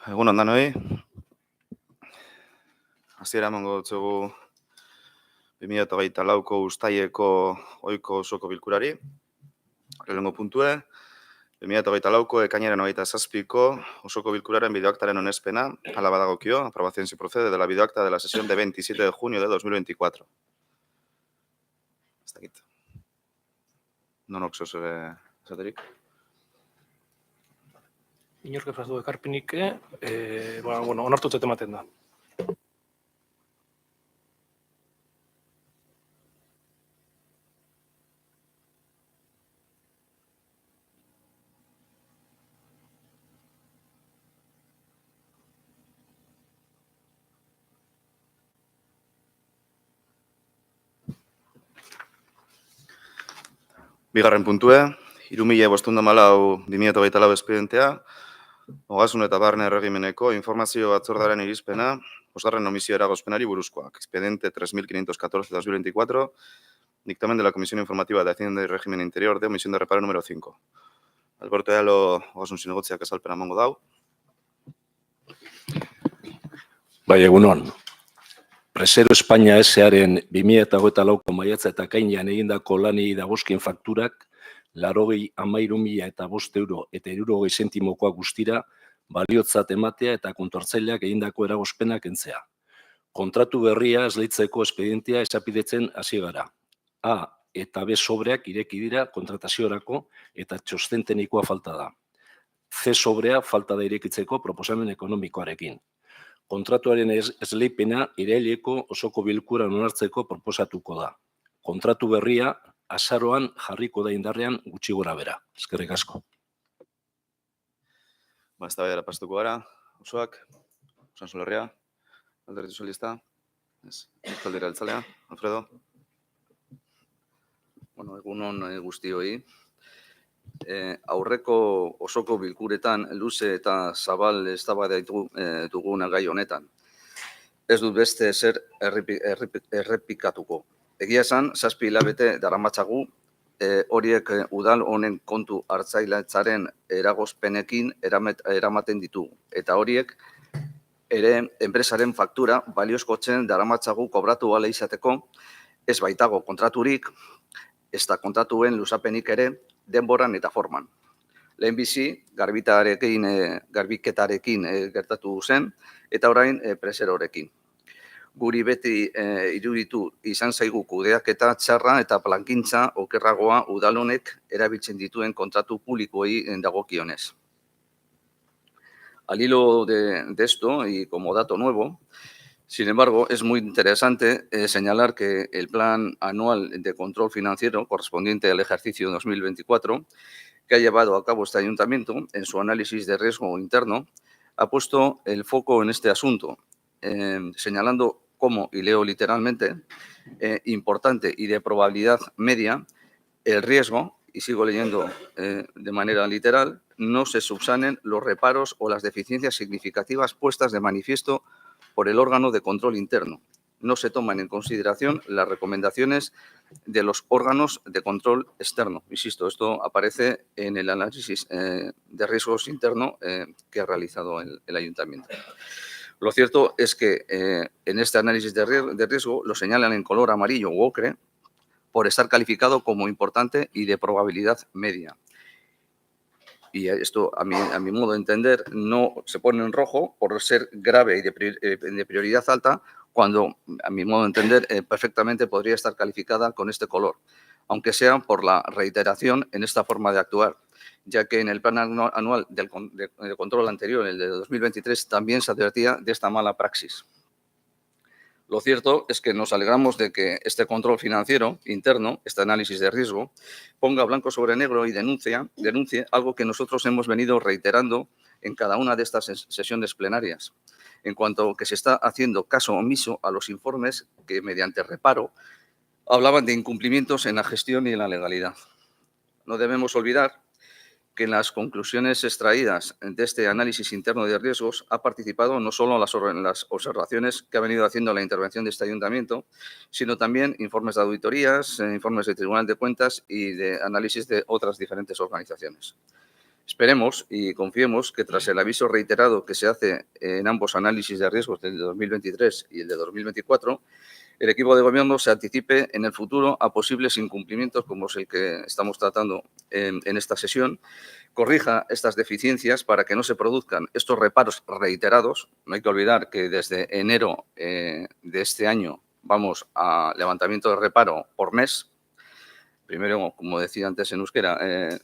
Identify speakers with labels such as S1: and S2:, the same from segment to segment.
S1: Egun ondan hoi. Hasiera emango dutzugu 2024ko uztaileko ohiko osoko bilkurari. Lehenengo puntue, 2024ko ekainaren 27ko osoko bilkuraren bideoaktaren onespena, hala badagokio, aprobación se procede de la bideoacta de la sesión de 27 de junio de 2024. Ez dakit. Nonok zoz esaterik?
S2: Inork ez du ekarpenik, onartutzat ematen da.
S1: Bigarren puntue, 3.514 espedientea, Ogasun eta Barne Erregimeneko informazio batzordaren irizpena, bosgarren omisio eragozpenari buruzkoak. Expediente 3.514-2024, dictamen de la Comisión Informativa de Hacienda y Régimen Interior de omisión de reparo número 5. Alberto Ealo, Ogasun Zinegotziak azalpena emango dau.
S3: Bai, egunon. Presero Espainia S.A.ren 2024ko maiatza eta ekainean egindako lanei dagozkien fakturak 93.005 euro eta 60 zentimokoa guztira baliotzat ematea eta kontortzaileak egindako eragozpenak kentzea. Kontratu berria esleitzeko espedientea esapidetzen hasi gara. A eta B sobreak ireki dira kontrataziorako eta txosten teknikoa falta da. C sobrea falta da irekitzeko proposamen ekonomikoarekin. Kontratuaren esleipena iraileko osoko bilkuran onartzeko proposatuko da. Kontratu berria azaroan jarriko da indarrean gutxi gora bera. Eskerrik asko.
S1: Eztabaidara pasatuko gara. Osoak, Osan Solerria, Alderdi Sozialista, Euskaldira Jeltzalea, Alfredo.
S4: Egunon guztioi. Aurreko osoko bilkuretan luze eta zabal eztabaidatu dugun gai honetan. Ez dut beste zer errepikatuko. Egia esan, 7 hilabete daramatzagu, horiek udal honen kontu hartzailetzaren eragozpenekin eramaten ditugu. Eta horiek ere enpresaren faktura baliozkotzen daramatzagu kobratu bale izateko, ez baitago kontraturik, ez da kontratuen luzapenik ere, denboran eta forman. Lehenbizi, garbiketarekin gertatu zen, eta orain preserorekin. Guri beti iruditu izan zaigu kudeaketa txarra eta plankintza okerragoa udalonek erabiltzen dituen kontratu publikoei dagokionez. Al hilo de esto, y como dato nuevo, sin embargo, es muy interesante señalar que el Plan Anual de Control Financiero correspondiente al ejercicio 2024, que ha llevado a cabo este ayuntamiento en su análisis de riesgo interno, ha puesto el foco en este asunto, señalando como, y leo literalmente, importante y de probabilidad media, el riesgo, y sigo leyendo de manera literal, no se subsanen los reparos o las deficiencias significativas puestas de manifiesto por el órgano de control interno. No se toman en consideración las recomendaciones de los órganos de control externo. Insisto, esto aparece en el análisis de riesgos interno que ha realizado el ayuntamiento. Lo cierto es que en este análisis de riesgo lo señalan en color amarillo u ocre por estar calificado como importante y de probabilidad media. Y esto, a mi modo de entender, no se pone en rojo por ser grave y de prioridad alta, cuando, a mi modo de entender, perfectamente podría estar calificada con este color, aunque sea por la reiteración en esta forma de actuar, ya que en el plan anual de control anterior, el de 2023, también se advertía de esta mala praxis. Lo cierto es que nos alegramos de que este control financiero interno, este análisis de riesgo, ponga blanco sobre negro y denuncie algo que nosotros hemos venido reiterando en cada una de estas sesiones plenarias, en cuanto que se está haciendo caso omiso a los informes que, mediante reparo, hablaban de incumplimientos en la gestión y en la legalidad. No debemos olvidar que en las conclusiones extraídas de este análisis interno de riesgos ha participado no solo en las observaciones que ha venido haciendo la intervención de este ayuntamiento, sino también informes de auditorías, informes del Tribunal de Cuentas y de análisis de otras diferentes organizaciones. Esperemos y confiemos que tras el aviso reiterado que se hace en ambos análisis de riesgos del de 2023 y el de 2024, el equipo de gobierno se anticipe en el futuro a posibles incumplimientos como es el que estamos tratando en esta sesión, corrija estas deficiencias para que no se produzcan estos reparos reiterados. No hay que olvidar que desde enero de este año vamos a levantamiento de reparo por mes. Primero, como decía antes en euskera,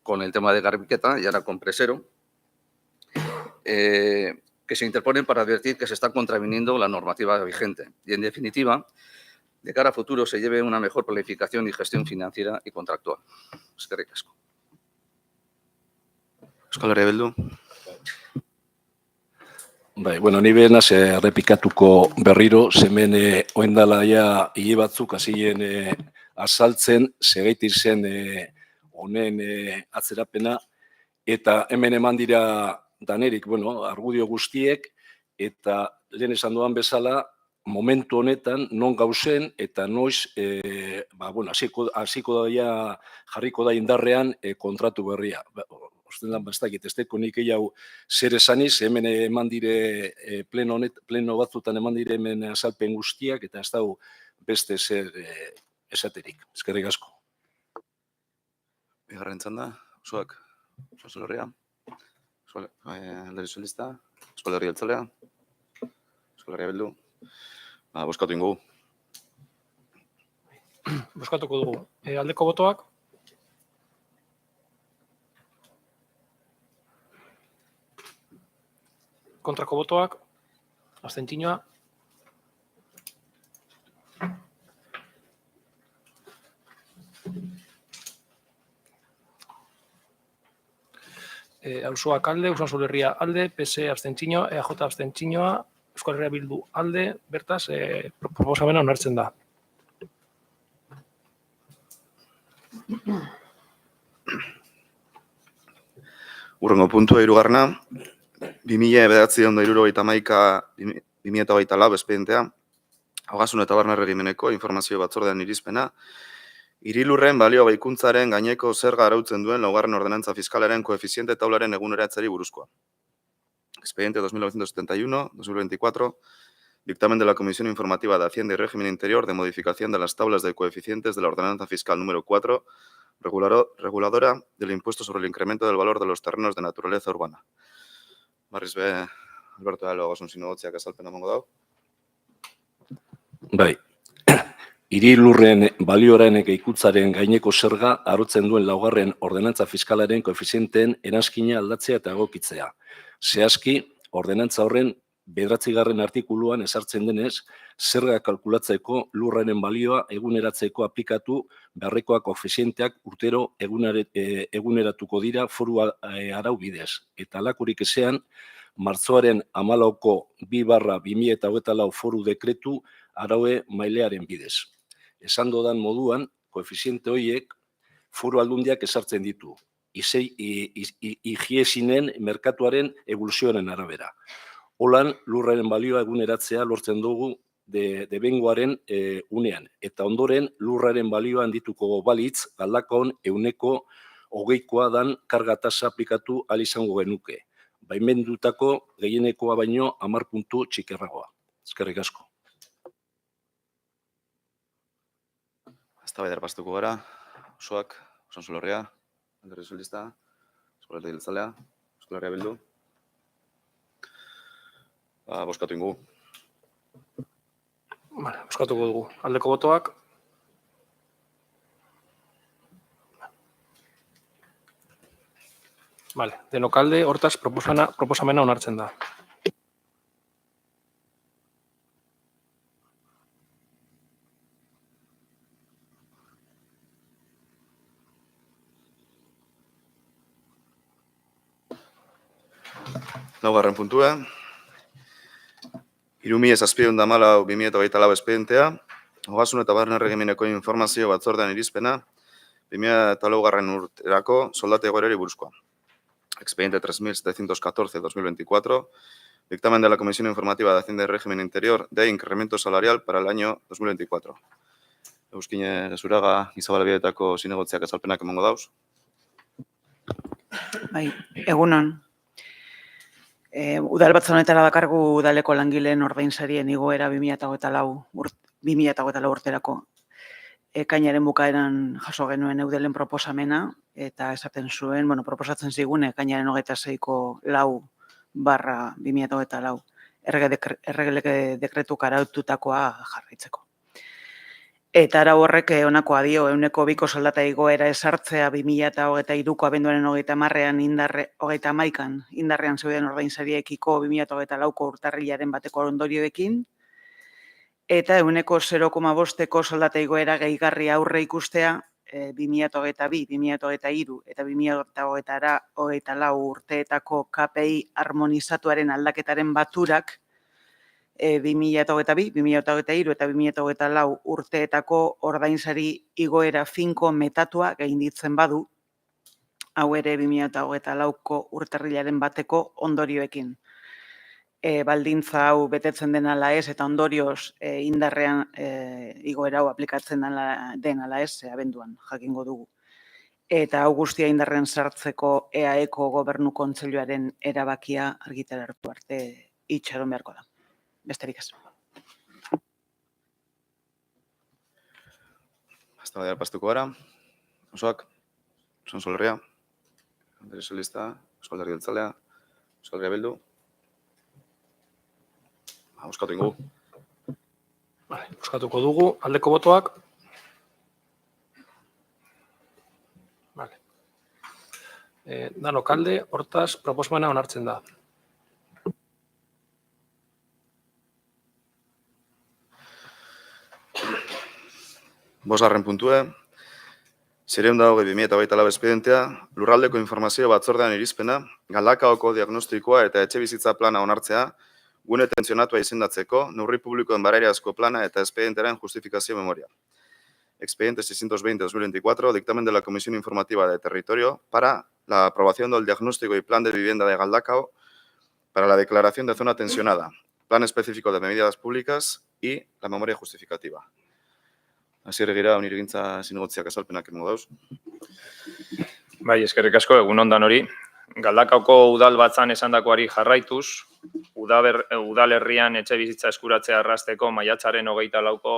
S4: con el tema de Garbiqueta y ahora con Presero, que se interponen para advertir que se está contraviniendo la normativa vigente. Y, en definitiva, de cara a futuro se lleve una mejor planificación y gestión financiera y contractual. Eskerrik asko.
S1: Euskal Herria Bildu.
S3: Bueno, ni behenaz errepikatuko berriro, hemen oindala ja hile batzuk hasien azaltzen, segaitik zen honen atzerapena, eta hemen eman dira danerik, argudio guztiek, eta lehen esan dudan bezala, momentu honetan, non gauzen, eta noiz, hasiko daia, jarriko da indarrean kontratu berria. Osten lan, ez deko nik hau zer esaniz, hemen eman dire, pleno batzutan eman dire hemen azalpen guztiak, eta ez dago beste zer esaterik. Eskerrik asko.
S1: Bigarren txanda, Usuak, Euskal Herria, Alderdi Sozialista, Euskal Herria Jeltzalea, Euskal Herria Bildu. Bozkatu ingo.
S2: Bozkatuko dugu. Aldeko botoak. Kontrako botoak. Abstentzioa. Auzoak alde, Usansolo Herria alde, PS abstentzioa, EAJ abstentzioa, Euskal Herria Bildu alde, bertaz, proposamena onartzen da.
S1: Hurrengo puntua, hirugarrena, 2009-2024 espedientea, Ogasun eta Barne Erregimeneko informazio batzordean irizpena, hirilurren balio gaikuntzaren gaineko zerga arautzen duen laugarren ordenantza fiskalaren koefiziente taularen eguneratzeari buruzkoa. Expediente 2971-2024, dictamen de la Comisión Informativa de Hacienda y Régimen Interior de modificación de las tablas de coeficientes de la ordenanza fiscal número 4, reguladora del impuesto sobre el incremento del valor de los terrenos de naturaleza urbana. Barriz be, Alberto Alo, Ogasun Zinegotziak azalpen emango dau.
S3: Bai, hirilurren balioaren gehikutzaren gaineko zerga arautzen duen laugarren ordenantza fiskalaren koefizienteen eranskina aldatzea eta egokitzea. Zehazki, ordenantza horren 9. artikuluan ezartzen denez, zerga kalkulatzeko lurraren balioa eguneratzeko aplikatu beharrekoak koefizienteak urtero eguneratuko dira foru arau bidez. Eta halakorik ezean, martxoaren 14ko 2/2024 foru dekretu araue mailearen bidez. Esan dodan moduan, koefiziente horiek foru aldundiak ezartzen ditu, higiezinen merkatuaren evoluzioaren arabera. Holan, lurraren balioa eguneratzea lortzen dugu debengoaren unean, eta ondoren lurraren balioa handituko balitz, galdakon 20% dan karga tasa aplikatu ahal izango genuke. Baimendutako gehienekoa baino 10 puntu txikerragoa. Eskerrik asko.
S1: Eztabaida errepastuko gara, Usuak, Usansolo Herria, Alderdi Sozialista, Euskal Herria Jeltzalea, Euskal Herria Bildu. Bozkatu ingo.
S2: Bozkatuko dugu. Aldeko botoak. Denok alde, hortaz proposamena onartzen da.
S1: Laugarren puntua, 3714/2024 espedientea, Ogasun eta barne erregimeneko informazio batzordean irizpena 2004 urterako soldata egoerari buruzkoa. Expediente 3714-2024, dictamen de la Comisión Informativa de Hacienda y Régimen Interior de incremento salarial para el año 2024. Euskine Zuraga Gizabalabietako zinegotziak azalpenak emango dauz.
S5: Bai, egunon. Udal batzonetara dakargu udaleko langileen ordainsarien igoera 2024 urterako. Ekainaren bukaeran jaso genuen eudelen proposamena, eta esaten zuen, proposatzen zigun ekainaren 26/4/2024 errege dekretuk araututakoa jarraitzeko. Eta arau horrek honakoa dio, 2% soldata igoera ezartzea 2023ko abenduaren 30ean indarrean zeuden ordainsariekiko 2024ko urtarrilaren bateko ondorioekin, eta 0,5% soldata igoera gehigarri aurre ikustea 2022, 2023 eta 2024 urteetako KPI harmonizatuaren aldaketaren baturak 2022, 2023 eta 2024 urteetako ordainsari igoera finko metatua gainditzen badu, hau ere 2024ko urtarrilaren bateko ondorioekin. Baldintza hau betetzen den ala ez, eta ondorioz indarrean igoera hau aplikatzen den ala ez, abenduan jakingo dugu. Eta hau guztia indarrean sartzeko EAEko gobernu kontseiluaren erabakia argitaratu arte itxaron beharko da. Besterik ez.
S1: Eztabaida pastuko gara. Osoak, Sonsolerria, Alderdi Sozialista, Euskal Alderdi Jeltzalea, Euskal Herria Bildu. Euskatu ingo.
S2: Euskatuko dugu, aldeko botoak. Danok alde, hortaz, proposamena onartzen da.
S1: Bosgarren puntue, 2024 espedientea, lurraldeko informazio batzordean irizpena, Galdakaoko diagnostikoa eta etxebizitza plana onartzea, gune tentzionatua izendatzeko, neurri publikoen barairazko plana eta espedientaren justifikazio memoria. Expediente 620-2024, dictamen de la Comisión Informativa de Territorio para la aprobación del diagnóstico y plan de vivienda de Galdakao para la declaración de zona tensionada, plan específico de medidas públicas y la memoria justificativa. Hasier gira, onirigintza zinegotziak azalpenak emango dauz.
S6: Bai, eskerrik asko, egun ondan hori. Galdakaoko udal batzan esandakoari jarraituz, udalerrian etxe bizitza eskuratzea arrasteko maiatzaren 24ko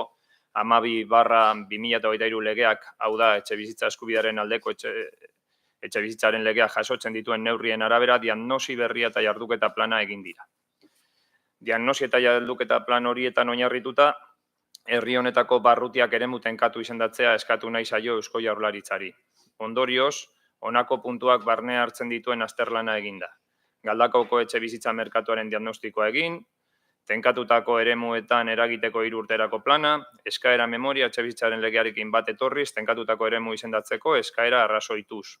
S6: 12/2023 legeak, hau da, etxe bizitza eskubidearen aldeko etxe bizitzaren legeak jasotzen dituen neurrien arabera, diagnosi berria eta jarduketa plana egin dira. Diagnosi eta jarduketa plan horietan oinarrituta, herri honetako barrutiak eremu tenkatu izendatzea eskatu nahi zaio Eusko Jaurlaritzari. Ondorioz, honako puntuak barne hartzen dituen azterlana eginda. Galdakaoko etxe bizitza merkatuaren diagnostikoa egin, tenkatutako eremuetan eragiteko 3 urterako plana, eskaera memoria etxe bizitzaren legearekin bat etorriz, tenkatutako eremu izendatzeko eskaera arrazoituz.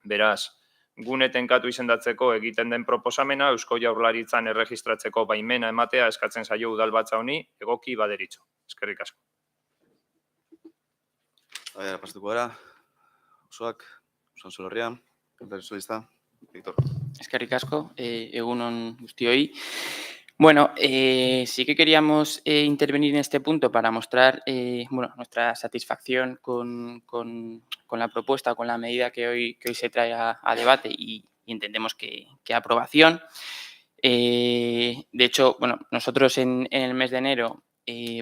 S6: Beraz, gune tenkatu izendatzeko egiten den proposamena Eusko Jaurlaritzan erregistratzeko baimena ematea eskatzen zaio udalbatza honi egoki baderitzo. Eskerrik asko.
S1: Pastuko gara. Osoak, Sonsolerria, Alderdi Sozialista, Víctor.
S7: Eskerrik asko, egunon guztioi. Bueno, sí que queríamos intervenir en este punto para mostrar nuestra satisfacción con la propuesta, con la medida que hoy se trae a debate y entendemos que a aprobación. De hecho, nosotros en el mes de enero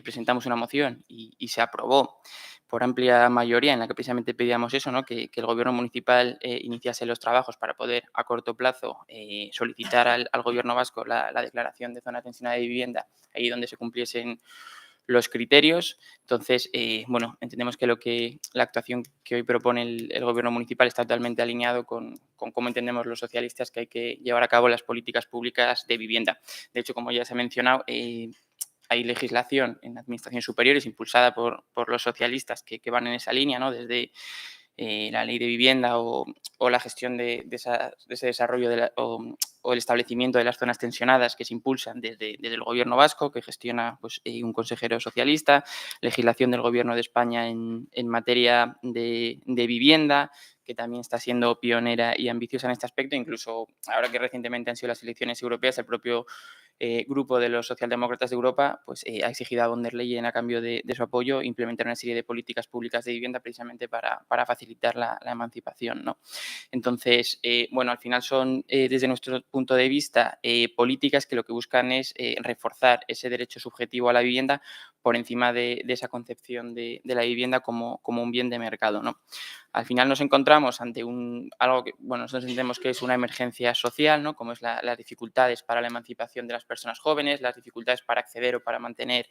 S7: presentamos una moción y se aprobó por amplia mayoría, en la que precisamente pedíamos eso, ¿no? Que el Gobierno municipal iniciase los trabajos para poder a corto plazo solicitar al Gobierno vasco la declaración de zona tensionada de vivienda, ahí donde se cumpliesen los criterios. Entonces, entendemos que la actuación que hoy propone el Gobierno municipal está totalmente alineado con cómo entendemos los socialistas que hay que llevar a cabo las políticas públicas de vivienda. De hecho, como ya se ha mencionado, hay legislación en administraciones superiores impulsada por los socialistas que van en esa línea, ¿no? Desde la ley de vivienda o la gestión de ese desarrollo o el establecimiento de las zonas tensionadas que se impulsan desde el Gobierno vasco, que gestiona pues, un consejero socialista, legislación del Gobierno de España en materia de vivienda, que también está siendo pionera y ambiciosa en este aspecto. Incluso ahora que recientemente han sido las elecciones europeas, el propio grupo de los socialdemócratas de Europa pues, ha exigido a von der Leyen, a cambio de su apoyo, implementar una serie de políticas públicas de vivienda precisamente para facilitar la emancipación, ¿no? Entonces, bueno, al final son, desde nuestro punto de vista, políticas que lo que buscan es reforzar ese derecho subjetivo a la vivienda por encima de esa concepción de la vivienda como un bien de mercado, ¿no? Al final nos encontramos ante algo que, bueno, nosotros entendemos que es una emergencia social, ¿no? Como es las dificultades para la emancipación de las personas jóvenes, las dificultades para acceder o para mantener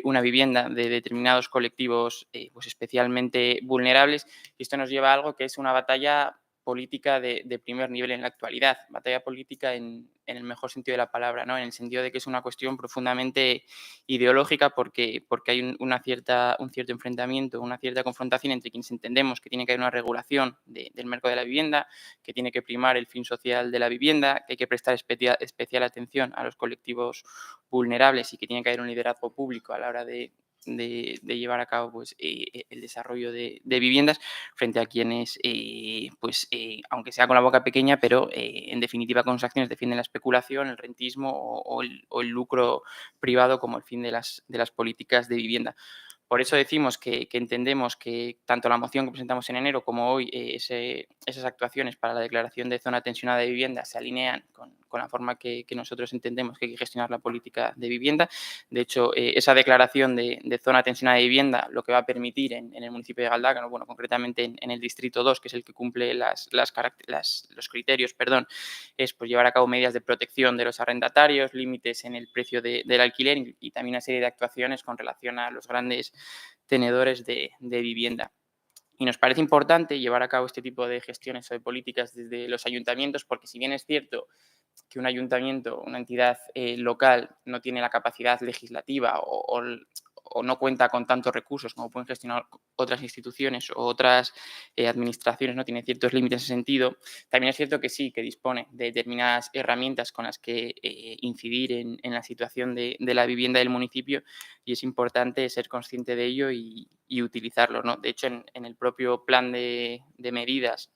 S7: una vivienda de determinados colectivos pues especialmente vulnerables. Y esto nos lleva a algo que es una batalla política de primer nivel en la actualidad, batalla política en el mejor sentido de la palabra, ¿no? En el sentido de que es una cuestión profundamente ideológica porque hay un cierto enfrentamiento, una cierta confrontación entre quienes entendemos que tiene que haber una regulación del mercado de la vivienda, que tiene que primar el fin social de la vivienda, que hay que prestar especial atención a los colectivos vulnerables y que tiene que haber un liderazgo público a la hora de llevar a cabo pues, el desarrollo de viviendas frente a quienes, aunque sea con la boca pequeña, pero en definitiva con sus acciones defienden la especulación, el rentismo o el lucro privado como el fin de las políticas de vivienda. Por eso decimos que entendemos que tanto la moción que presentamos en enero como hoy esas actuaciones para la declaración de zona tensionada de vivienda se alinean con la forma que nosotros entendemos que hay que gestionar la política de vivienda. De hecho, esa declaración de zona tensionada de vivienda lo que va a permitir en el municipio de Galdácano, bueno, concretamente en el distrito 2, que es el que cumple los criterios, es pues, llevar a cabo medidas de protección de los arrendatarios, límites en el precio del alquiler y también una serie de actuaciones con relación a los grandes tenedores de vivienda. Y nos parece importante llevar a cabo este tipo de gestiones o de políticas desde los ayuntamientos, porque si bien es cierto que un ayuntamiento, una entidad local, no tiene la capacidad legislativa o no cuenta con tantos recursos como pueden gestionar otras instituciones o otras administraciones, no tiene ciertos límites en ese sentido, también es cierto que sí, que dispone de determinadas herramientas con las que incidir en la situación de la vivienda del municipio y es importante ser consciente de ello y utilizarlo, ¿no? De hecho, en el propio plan de medidas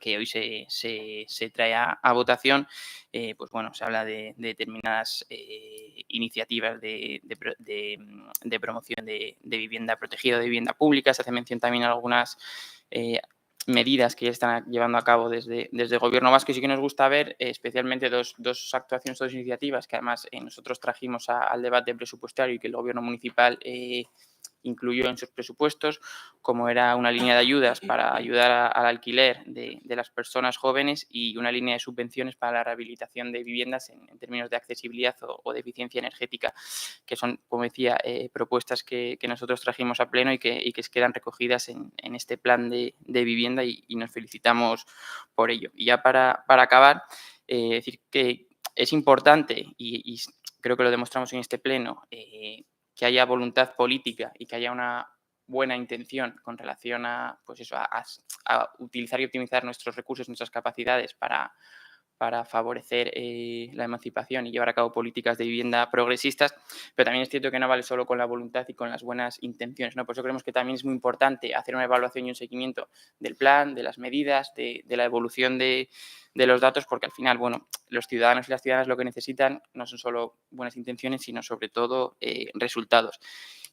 S7: que hoy se trae a votación, pues bueno, se habla de determinadas iniciativas de promoción de vivienda protegida, de vivienda pública. Se hace mención también a algunas medidas que ya están llevando a cabo desde el Gobierno vasco y sí que nos gusta ver especialmente dos actuaciones, dos iniciativas que además nosotros trajimos al debate presupuestario y que el Gobierno municipal incluyó en sus presupuestos, como era una línea de ayudas para ayudar al alquiler de las personas jóvenes y una línea de subvenciones para la rehabilitación de viviendas en términos de accesibilidad o de eficiencia energética, que son, como decía, propuestas que nosotros trajimos a pleno y que quedan recogidas en este plan de vivienda y nos felicitamos por ello. Y ya para acabar, decir que es importante y creo que lo demostramos en este pleno, que haya voluntad política y que haya una buena intención con relación a, pues eso, a utilizar y optimizar nuestros recursos, nuestras capacidades para favorecer la emancipación y llevar a cabo políticas de vivienda progresistas, pero también es cierto que no vale solo con la voluntad y con las buenas intenciones, ¿no? Por eso creemos que también es muy importante hacer una evaluación y un seguimiento del plan, de las medidas, de la evolución de los datos, porque al final, bueno, los ciudadanos y las ciudadanas lo que necesitan no son solo buenas intenciones, sino sobre todo resultados.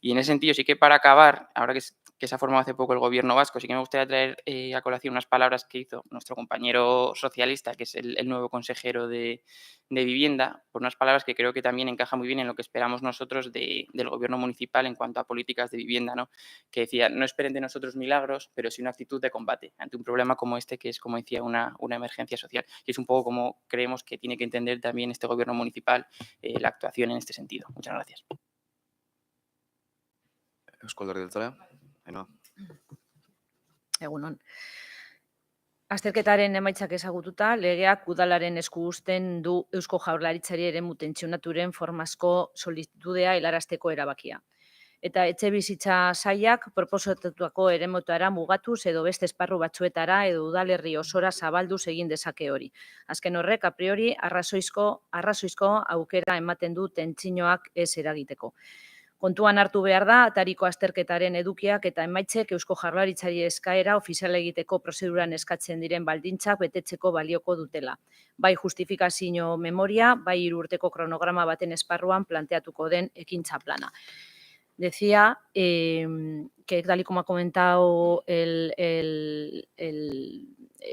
S7: Y en ese sentido, sí que para acabar, ahora que se ha formado hace poco el Gobierno vasco, sí que me gustaría traer a colación unas palabras que hizo nuestro compañero socialista, que es el nuevo consejero de Vivienda, por unas palabras que creo que también encajan muy bien en lo que esperamos nosotros del Gobierno municipal en cuanto a políticas de vivienda, ¿no? Que decía, no esperen de nosotros milagros, pero sí una actitud de combate ante un problema como este, que es, como decía, una emergencia social. Y es un poco como creemos que tiene que entender también este Gobierno municipal la actuación en este sentido. Muchas gracias.
S1: Eusko Alderdi Jeltzalea. Ainhoa.
S8: Egunon. Azterketaren emaitzak ezagututa, legeak udalaren esku uzten du Eusko Jaurlaritzari eremu tentsionaturen formazko solicitudea helarazteko erabakia. eta etxebizitza sailak proposatutako eremuetara mugatuz edo beste esparru batzuetara edo udalerri osora zabalduz egin dezake hori. Azken horrek, a priori, arrazoizko aukera ematen du tentsinoak ez eragiteko. Kontuan hartu behar da, atariko azterketaren edukiak eta emaitzek Eusko Jaurlaritzari eskaera ofiziala egiteko prozeduran eskatzen diren baldintzak betetzeko balioko dutela. Bai justifikazio memoria, bai 3 urteko kronograma baten esparruan planteatuko den ekintza plana. Decía que, tal y como ha comentado el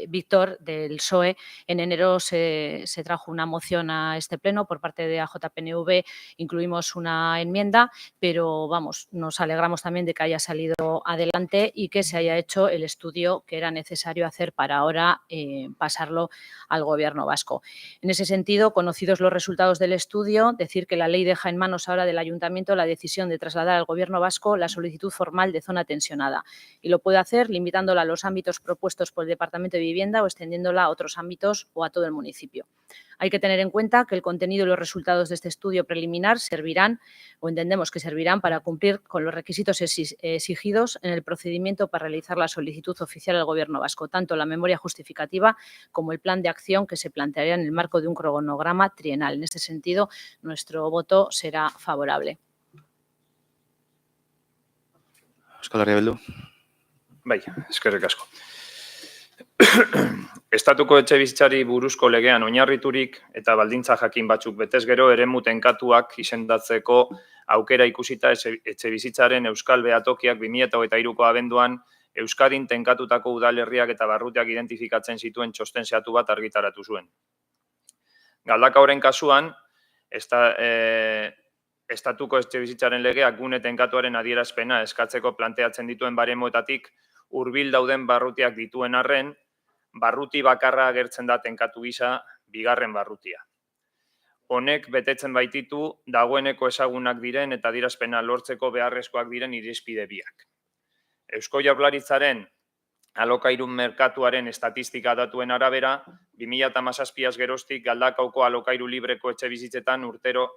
S8: Víctor del PSOE, en enero se trajo una moción a este pleno por parte de AJPNV, incluimos una enmienda, pero vamos, nos alegramos también de que haya salido adelante y que se haya hecho el estudio que era necesario hacer para ahora pasarlo al Gobierno vasco. En ese sentido, conocidos los resultados del estudio, decir que la ley deja en manos ahora del Ayuntamiento la decisión de trasladar al Gobierno vasco la solicitud formal de zona tensionada y lo puede hacer limitándola a los ámbitos propuestos por el Departamento de Vivienda o extendiéndola a otros ámbitos o a todo el municipio. Hay que tener en cuenta que el contenido y los resultados de este estudio preliminar servirán, o entendemos que servirán, para cumplir con los requisitos exigidos en el procedimiento para realizar la solicitud oficial al Gobierno vasco, tanto la memoria justificativa como el plan de acción que se plantearía en el marco de un cronograma trienal. En este sentido, nuestro voto será favorable.
S1: Euskal Herria Bildu.
S6: Bai, eskerrik asko. Estatuko etxebizitzari buruzko legean oinarriturik eta baldintza jakin batzuk betez gero eremu tenkatuak izendatzeko aukera ikusita etxebizitzaren Euskal Behatokiak 2023ko abenduan Euskadin tenkatutako udalerriak eta barrutiak identifikatzen zituen txosten zehatu bat argitaratu zuen. Galdakaoren kasuan, estatuko etxebizitzaren legeak gune tenkatuaren adierazpena eskatzeko planteatzen dituen baremoetatik hurbil dauden barrutiak dituen arren, barruti bakarra agertzen da tenkatu gisa bigarren barrutia. Honek betetzen baititu dagoeneko ezagunak diren eta adierazpena lortzeko beharrezkoak diren irizpide biak. Eusko Jaurlaritzaren alokairun merkatuaren estatistika datuen arabera, 2017 geroztik Galdakaoko alokairu libreko etxebizitzetan urtero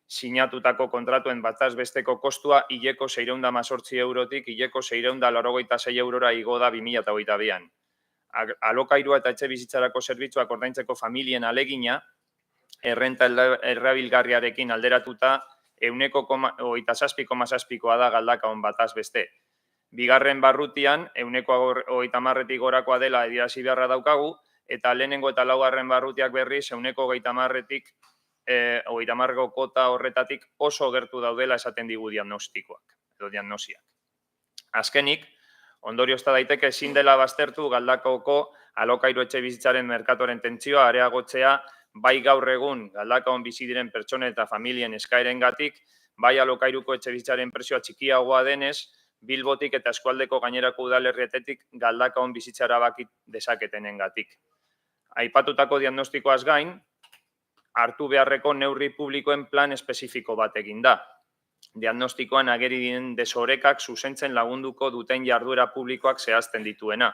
S6: sinatutako kontratuen bataz besteko kostua hileko 618 eurotik hileko 686 eurora igo da 2022an. Alokairua eta etxebizitzarako zerbitzuak ordaintzeko familien alegina, errenta errabilgarriarekin alderatuta, 27,7koa da Galdakaon bataz beste. Bigarren barrutian, 30tik gorakoa dela adierazi beharra daukagu, eta lehenengo eta laugarren barrutiak berriz, 30tik 30ko kota horretatik oso gertu daudela esaten digu diagnostikoak, edo diagnosiak. Azkenik, ondoriozta daiteke ezin dela baztertu Galdakaoko alokairu etxebizitzaren merkatuaren tentsioa areagotzea bai gaur egun Galdakaon bizi diren pertsone eta familien eskaerengatik, bai alokairuko etxebizitzaren prezioa txikiagoa denez, Bilbotik eta eskualdeko gainerako udalerrietetik Galdakaon bizitzara bakit dezaketenengatik. Aipatutako diagnostikoaz gain, hartu beharreko neurri publikoen plan espezifiko bat egin da. Diagnostikoan ageri diren desorekak zuzentzen lagunduko duten jarduera publikoak zehazten dituena.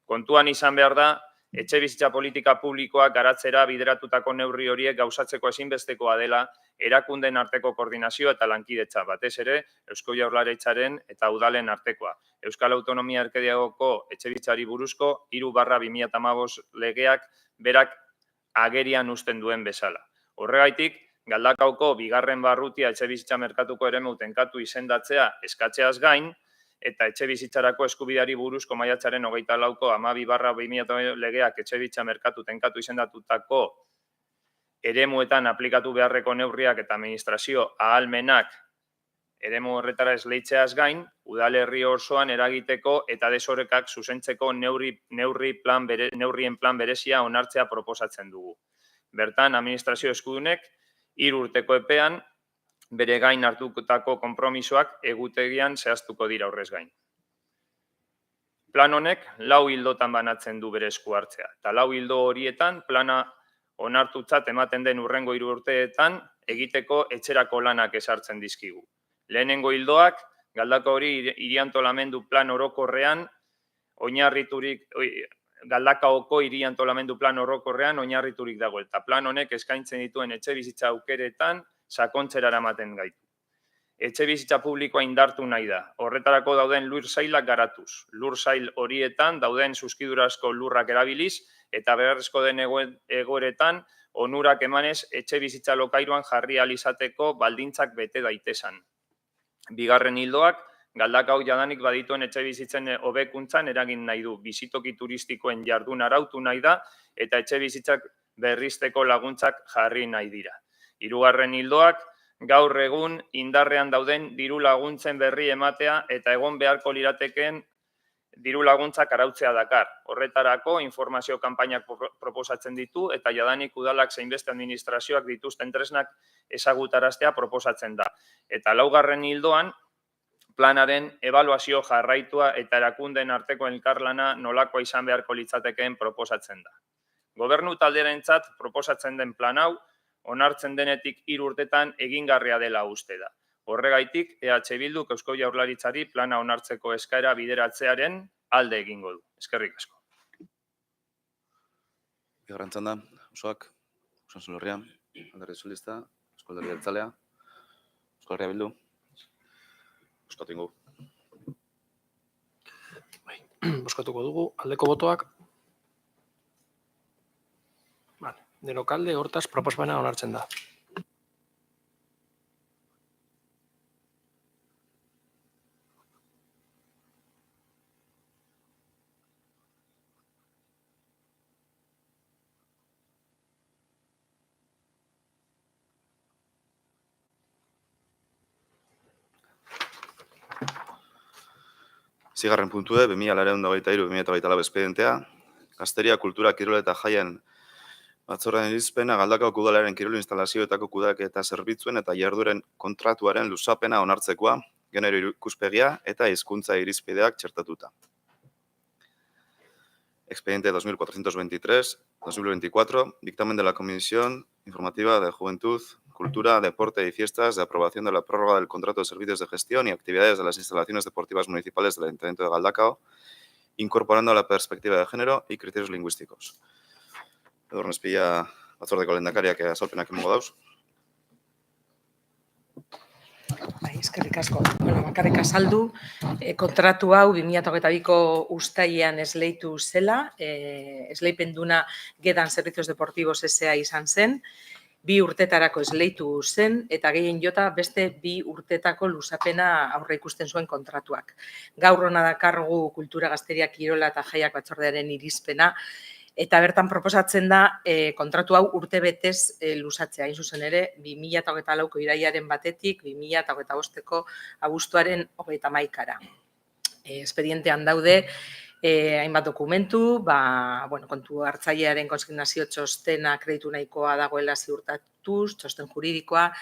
S6: Kontuan izan behar da, etxebizitza politika publikoak garatzera bideratutako neurri horiek gauzatzeko ezinbestekoa dela erakunden arteko koordinazio eta lankidetza, batez ere Eusko Jaurlaritzaren eta udalen artekoa. Euskal Autonomia Erkidegoko etxebizitzari buruzko 3/2015 legeak berak agerian uzten duen bezala. Horregaitik, Galdakaoko bigarren barrutia etxebizitza merkatuko eremu tenkatu izendatzea eskatzeaz gain, eta etxebizitzarako eskubideari buruzko maiatzaren 24ko 12/2000 legeak etxebizitza merkatu tenkatu izendatutako eremuetan aplikatu beharreko neurriak eta administrazio ahalmenak eremu horretara esleitzeaz gain, udalerri osoan eragiteko eta desorekak zuzentzeko neurrien plan berezia onartzea proposatzen dugu. Bertan, administrazio eskudunek 3 urteko epean bere gain hartutako konpromisoak egutegian zehaztuko dira horrez gain. Plan honek 4 ildotan banatzen du bere esku hartzea, eta 4 ildo horietan plana onartutzat ematen den hurrengo 3 urteetan egiteko etxerako lanak ezartzen dizkigu. Lehenengo ildoak, Galdakaoko hori hiri-antolamendu plan orokorrean Galdakaoko hiri-antolamendu plan orokorrean oinarriturik dago, eta plan honek eskaintzen dituen etxebizitza aukeretan sakontzera eramaten gaitu. Etxebizitza publikoa indartu nahi da. Horretarako dauden lur sailak garatuz. Lur sail horietan dauden zuzkidurazko lurrak erabiliz eta beharrezko den egoeretan onurak emanez etxebizitza lokairuan jarri ahal izateko baldintzak bete daitesan. Bigarren ildoak, Galdakao jadanik badituen etxebizitzen hobekuntzan eragin nahi du. Bizitoki turistikoen jardun arautu nahi da eta etxebizitzak berrizteko laguntzak jarri nahi dira. Hirugarren ildoak, gaur egun indarrean dauden diru laguntzen berri ematea eta egon beharko liratekeen diru laguntzak arautzea dakar. Horretarako informazio kanpainak proposatzen ditu eta jadanik udalak zeinbeste administrazioak dituzten tresnak ezagutaraztea proposatzen da. Eta laugarren ildoan, planaren ebaluazio jarraitua eta erakundeen arteko elkarlana nolakoa izan beharko litzatekeen proposatzen da. Gobernu taldearentzat proposatzen den plan hau, onartzen denetik 3 urtetan egingarria dela uste da. Horregaitik, EH Bilduk Eusko Jaurlaritzari plana onartzeko eskaera bideratzearen alde egingo du. Eskerrik asko.
S1: Bigarren txanda, osoak, Usan Solorria, Alderdi Sozialista, Eusko Alderdi Jeltzalea, Euskal Herria Bildu, Euskatu ingo.
S2: Bozkatuko dugu, aldeko botoak. Denok alde, hortaz, proposamena onartzen da.
S1: Zigarren puntue, 2023-2024 espedientea, Gazteria, Kultura, Kirol eta Jaien batzordean irizpena Galdakaoko udalaren kirol instalazioetako kudeaketa zerbitzuen eta jardueren kontratuaren luzapena onartzekoa, genero ikuspegia eta hizkuntza irizpideak txertatuta. Expediente 2423-2024, dictamen de la Comisión Informativa de Juventud, Cultura, Deporte y Fiestas de aprobación de la prórroga del contrato de servicios de gestión y actividades de las instalaciones deportivas municipales del Ayuntamiento de Galdakao, incorporando la perspectiva de género y criterios lingüísticos. Edurne espilla batzordeko lehendakariak azalpenak emango dauz.
S9: Eskerrik asko. Bakarrik azaldu, kontratu hau 2022ko uztailean esleitu zela, esleipenduna Gedan Servicios Deportivos S.A. izan zen, 2 urtetarako esleitu zen, eta gehien jota beste 2 urtetako luzapena aurre ikusten zuen kontratuak. Gaur hona dakargu Kultura, Gazteria, Kirola eta Jaiak batzordearen irizpena, eta bertan proposatzen da kontratu hau urtebetez luzatzea. Hain zuzen ere, 2024ko irailaren batetik 2025ko abuztuaren 31-ra. Espedientean daude hainbat dokumentu, kontu hartzailearen konsignazio txostena kreditu nahikoa dagoela ziurtatuz, txosten juridikoa,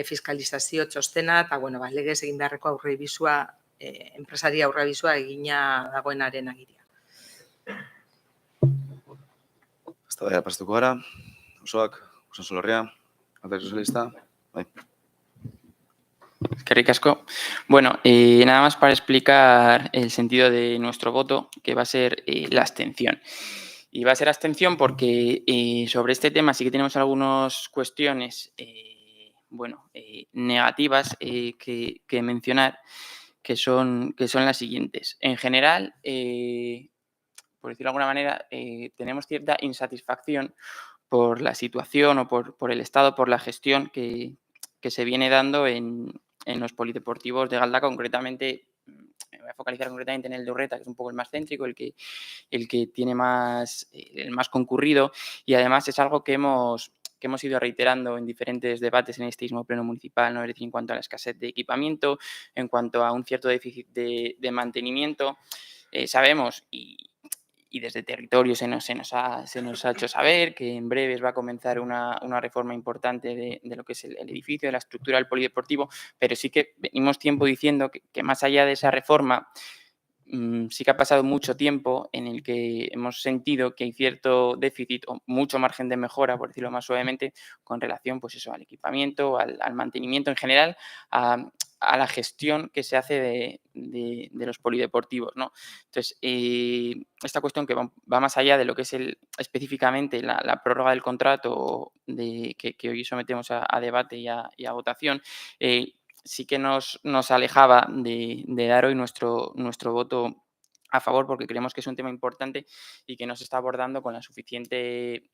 S9: fiskalizazio txostena, eta legez egin beharreko aurrebizua, enpresaria aurrebizua egina dagoenaren agiria.
S1: Eztabaida pastuko gara, osoak, Usan Solorria, Alderdi Sozialista, bai.
S7: Eskerrik asko. Bueno, nada más para explicar el sentido de nuestro voto, que va a ser la abstención. Y va a ser abstención porque sobre este tema sí que tenemos algunas cuestiones negativas que mencionar, que son las siguientes. En general, por decirlo de alguna manera, tenemos cierta insatisfacción por la situación o por el estado, por la gestión que se viene dando en los polideportivos de Galdakao. Concretamente, me voy a focalizar concretamente en el de Urreta, que es un poco el más céntrico, el que tiene el más concurrido, y además es algo que hemos ido reiterando en diferentes debates en este mismo pleno municipal, ¿no? Es decir, en cuanto a la escasez de equipamiento, en cuanto a un cierto déficit de mantenimiento. Sabemos y desde territorio se nos ha hecho saber que en breves va a comenzar una reforma importante de lo que es el edificio, de la estructura del polideportivo, pero sí que venimos tiempo diciendo que más allá de esa reforma, sí que ha pasado mucho tiempo en el que hemos sentido que hay cierto déficit o mucho margen de mejora, por decirlo más suavemente, con relación al equipamiento, al mantenimiento en general, a la gestión que se hace de los polideportivos, ¿no? Entonces, esta cuestión que va más allá de lo que es específicamente la prórroga del contrato que hoy sometemos a debate y a votación, sí que nos alejaba de dar hoy nuestro voto a favor, porque creemos que es un tema importante y que no se está abordando con la suficiente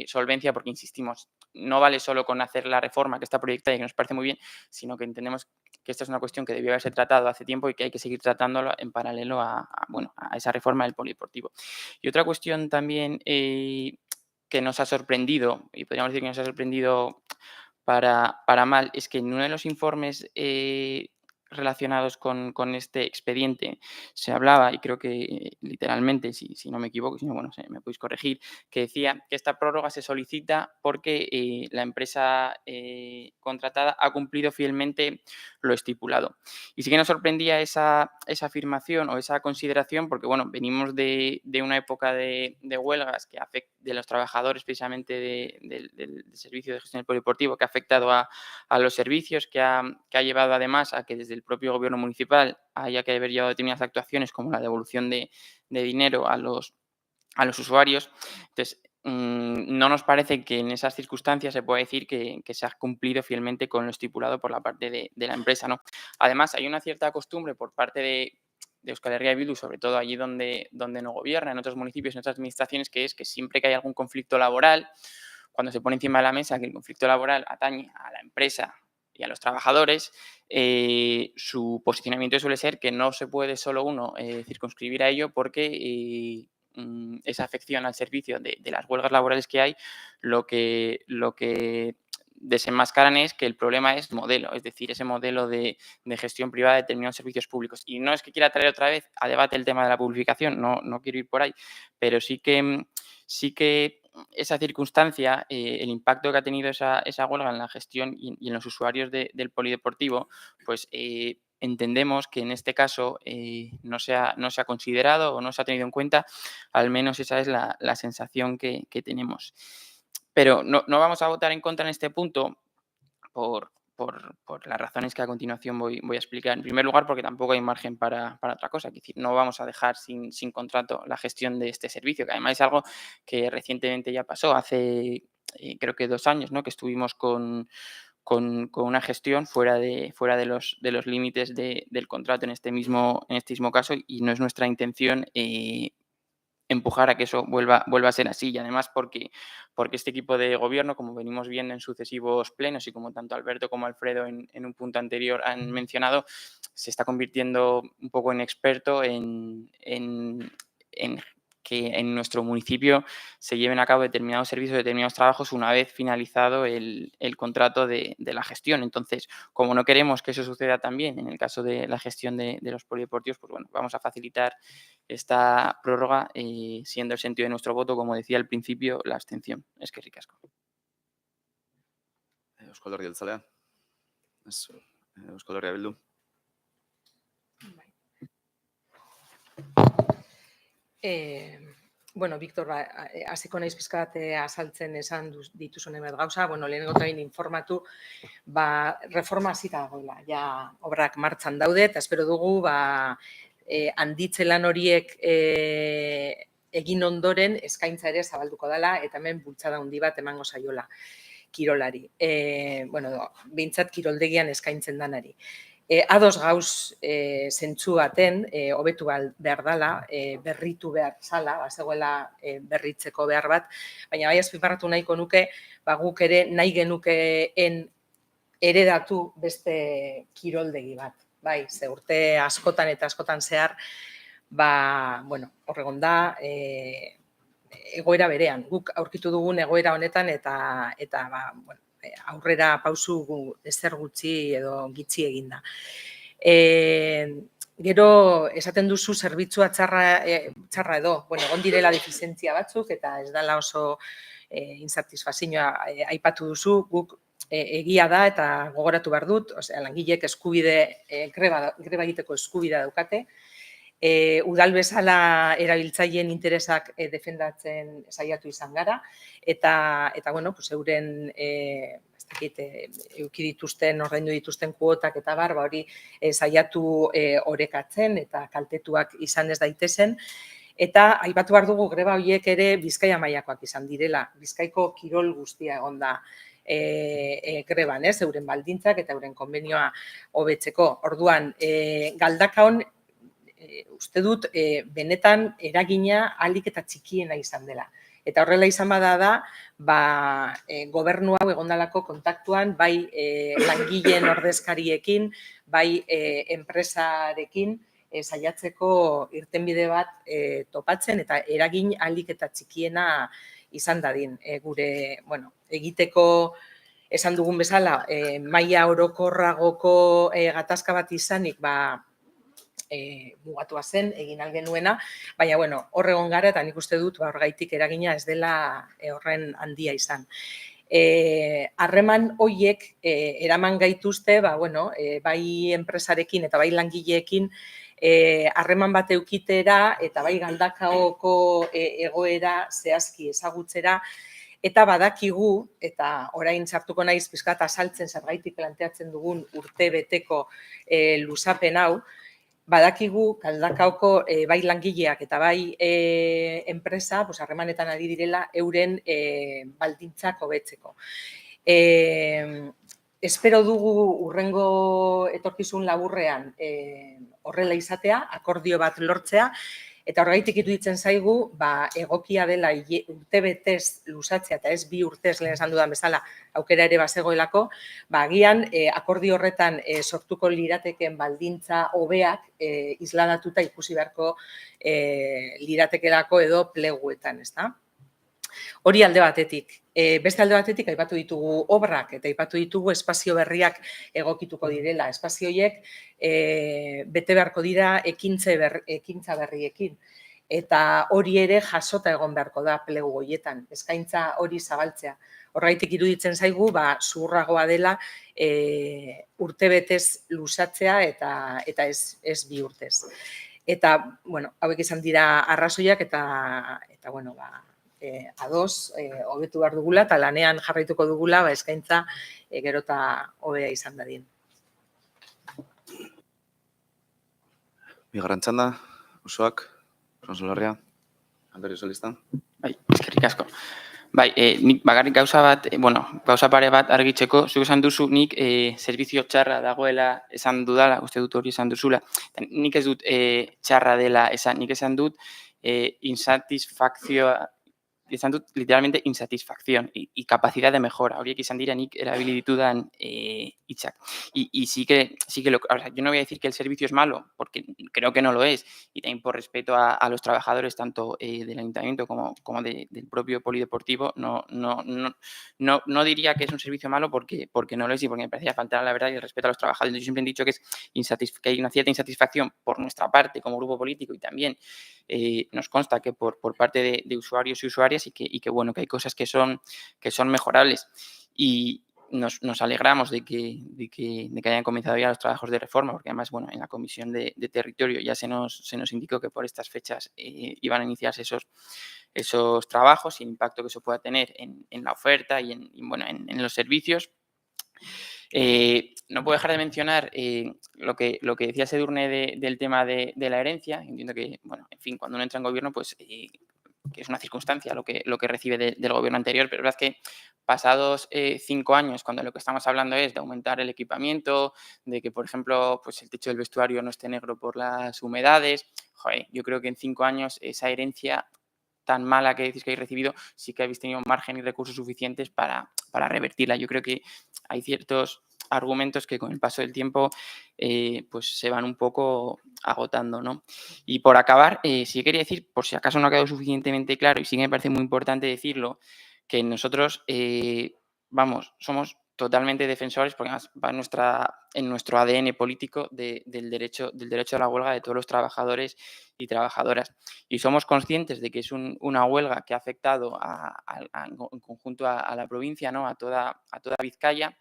S7: solvencia, porque insistimos, no vale solo con hacer la reforma que está proyectada y que nos parece muy bien, sino que entendemos que esta es una cuestión que debió haberse tratado hace tiempo y que hay que seguir tratándolo en paralelo a esa reforma del polideportivo. Y otra cuestión también que nos ha sorprendido, y podríamos decir que nos ha sorprendido para mal, es que en uno de los informes relacionados con este expediente se hablaba, y creo que literalmente, si no me equivoco, si no, bueno, me podéis corregir, que decía que esta prórroga se solicita porque la empresa contratada ha cumplido fielmente lo estipulado. Y sí que nos sorprendía esa afirmación o esa consideración porque, bueno, venimos de una época de huelgas de los trabajadores precisamente del servicio de gestión del polideportivo que ha afectado a los servicios, que ha llevado además a que desde el propio gobierno municipal haya que haber llevado determinadas actuaciones como la devolución de dinero a los usuarios. Entonces, no nos parece que en esas circunstancias se pueda decir que se ha cumplido fielmente con lo estipulado por la parte de la empresa, ¿no? Además, hay una cierta costumbre por parte de Euskal Herria Bildu, sobre todo allí donde no gobierna, en otros municipios, en otras administraciones, que es que siempre que hay algún conflicto laboral, cuando se pone encima de la mesa que el conflicto laboral atañe a la empresa y a los trabajadores, su posicionamiento suele ser que no se puede solo uno circunscribir a ello porque esa afección al servicio de las huelgas laborales que hay, lo que desenmascaran es que el problema es modelo, es decir, ese modelo de gestión privada de determinados servicios públicos. Y no es que quiera traer otra vez a debate el tema de la publificación, no quiero ir por ahí, pero sí que esa circunstancia, el impacto que ha tenido esa huelga en la gestión y en los usuarios del polideportivo, pues entendemos que en este caso no se ha considerado o no se ha tenido en cuenta, al menos esa es la sensación que tenemos. Pero no vamos a votar en contra en este punto por las razones que a continuación voy a explicar. En primer lugar, porque tampoco hay margen para otra cosa. Es decir, no vamos a dejar sin contrato la gestión de este servicio, que además es algo que recientemente ya pasó, hace creo que 2 años, ¿no? Que estuvimos con una gestión fuera de los límites del contrato en este mismo caso, y no es nuestra intención empujar a que eso vuelva a ser así. Y además porque este equipo de gobierno, como venimos viendo en sucesivos plenos y como tanto Alberto como Alfredo en un punto anterior han mencionado, se está convirtiendo un poco en experto en que en nuestro municipio se lleven a cabo determinados servicios, determinados trabajos una vez finalizado el contrato de la gestión. Entonces, como no queremos que eso suceda también en el caso de la gestión de los polideportivos, pues bueno, vamos a facilitar esta prórroga, siendo el sentido de nuestro voto, como decía al principio, la abstención. Eskerrik asko.
S1: Euskal Herria Jeltzalea. Ez, Euskal Herria Bildu.
S9: Bueno, Victor, hasiko naiz pixka bat azaltzen esan dituzun hainbat gauza. Bueno, lehenengo eta behin informatu, reforma hasita dagoela, ja obrak martxan daude, eta espero dugu, handitze lan horiek egin ondoren eskaintza ere zabalduko dela, eta hemen bultzada handi bat emango zaiola kirolari. Bueno, behintzat kiroldegian eskaintzen danari. Ados gauz zentzu baten, hobetu behar dela, berritu behar zala, zegoela berritzeko behar bat, baina bai azpimarratu nahiko nuke, guk ere nahi genukeen heredatu beste kiroldegi bat. Bai, ze urte askotan eta askotan zehar, bueno, horregon da, egoera berean. Guk aurkitu dugun egoera honetan eta bueno, aurrera pausu ezer gutxi edo gitxi eginda. Gero, esaten duzu zerbitzua txarra edo, bueno, egon direla defizientzia batzuk eta ez dela oso insatisfazioa aipatu duzu, guk egia da eta gogoratu behar dut, langileek eskubide, greba egiteko eskubidea daukate, udal bezala erabiltzaileen interesak defendatzen saiatu izan gara, eta bueno, euren eduki dituzten, ordaindu dituzten kuotak eta hori saiatu orekatzen eta kaltetuak izan ez daitezen. Eta aipatu behar dugu greba horiek ere Bizkaia mailakoak izan direla. Bizkaiko kirol guztia egon da greban, euren baldintzak eta euren konbenioa hobetzeko. Orduan, Galdakaon uste dut benetan eragina ahalik eta txikiena izan dela. Eta horrela izan bada da, gobernu hau egondalako kontaktuan, bai langileen ordezkariekin, bai enpresarekin, saiatzeko irtenbide bat topatzen eta eragin ahalik eta txikiena izan dadin. Gure, egiteko esan dugun bezala, maila orokorragoko gatazka bat izanik, mugatua zen, egin algenuena, baina, hor egon gara eta nik uste dut, horgaitik eragina ez dela horren handia izan. Harreman horiek eraman gaituzte, bai enpresarekin eta bai langileekin harreman bat eukitera eta bai Galdakaoko egoera zehazki ezagutzera, eta badakigu, eta orain sartuko naiz pixkat azaltzen zergaitik planteatzen dugun urte beteko luzapen hau, badakigu Galdakaoko bai langileak eta bai enpresa harremanetan ari direla euren baldintzak hobetzeko. Espero dugu urrengo etorkizun laburrean horrela izatea, akordio bat lortzea, eta horregaitik iruditzen zaigu, egokia dela urte betez luzatzea eta ez 2 urtez lehen esan dudan bezala aukera ere bazegoelako, agian akordio horretan sortuko lirateken baldintza hobeak isladatuta ikusi beharko liratekelako edo pleguetan, ezta? Hori alde batetik. Beste alde batetik aipatu ditugu obrak eta aipatu ditugu espazio berriak egokituko direla. Espazio horiek bete beharko dira ekintza berriekin. Eta hori ere jasota egon beharko da plegu horietan, eskaintza hori zabaltzea. Horregaitik iruditzen zaigu, zuhurragoa dela urte betez luzatzea eta ez 2 urtez. Eta, hauek izan dira arrazoiak eta ados, hobetu behar dugula eta lanean jarraituko dugula eskaintza gero eta hobea izan dadin.
S1: Bigarren txanda, osoak, Solarria, Alderdi Sozialista.
S7: Bai, eskerrik asko. Nik bakarrik gauza pare bat argitzeko, zuk esan duzu nik zerbizio txarra dagoela esan dudala, uste dut hori esan duzula. Nik ez dut txarra dela esan, nik esan dut insatisfakzioa, izan dut literalmente insatisfacción y capacidad de mejora. Horiek izan dira nik erabili ditudan hitzak. Y sí que yo no voy a decir que el servicio es malo, porque creo que no lo es. Y también por respeto a los trabajadores, tanto del ayuntamiento como del propio polideportivo, no diría que es un servicio malo porque no lo es y porque me parecía faltar a la verdad y el respeto a los trabajadores. Yo siempre he dicho que hay una cierta insatisfacción por nuestra parte como grupo político y también nos consta que por parte de usuarios y usuarias y que hay cosas que son mejorables. Y nos alegramos de que hayan comenzado ya los trabajos de reforma, porque además, en la Comisión de Territorio ya se nos indicó que por estas fechas iban a iniciarse esos trabajos y el impacto que eso pueda tener en la oferta y en los servicios. No puedo dejar de mencionar lo que decía Sedurne del tema de la herencia. Entiendo que, cuando uno entra en gobierno, pues que es una circunstancia lo que recibe del gobierno anterior, pero es verdad que pasados 5 años, cuando lo que estamos hablando es de aumentar el equipamiento, de que, por ejemplo, pues el techo del vestuario no esté negro por las humedades, yo creo que en 5 años esa herencia tan mala que decís que habéis recibido, sí que habéis tenido margen y recursos suficientes para revertirla. Yo creo que hay ciertos argumentos que con el paso del tiempo pues se van un poco agotando, ¿no? Y por acabar, sí quería decir, por si acaso no ha quedado suficientemente claro, y sí que me parece muy importante decirlo, que nosotros, somos totalmente defensores, porque además va en nuestro ADN político del derecho a la huelga de todos los trabajadores y trabajadoras. Y somos conscientes de que es una huelga que ha afectado en conjunto a la provincia, ¿no? a toda Vizcaya.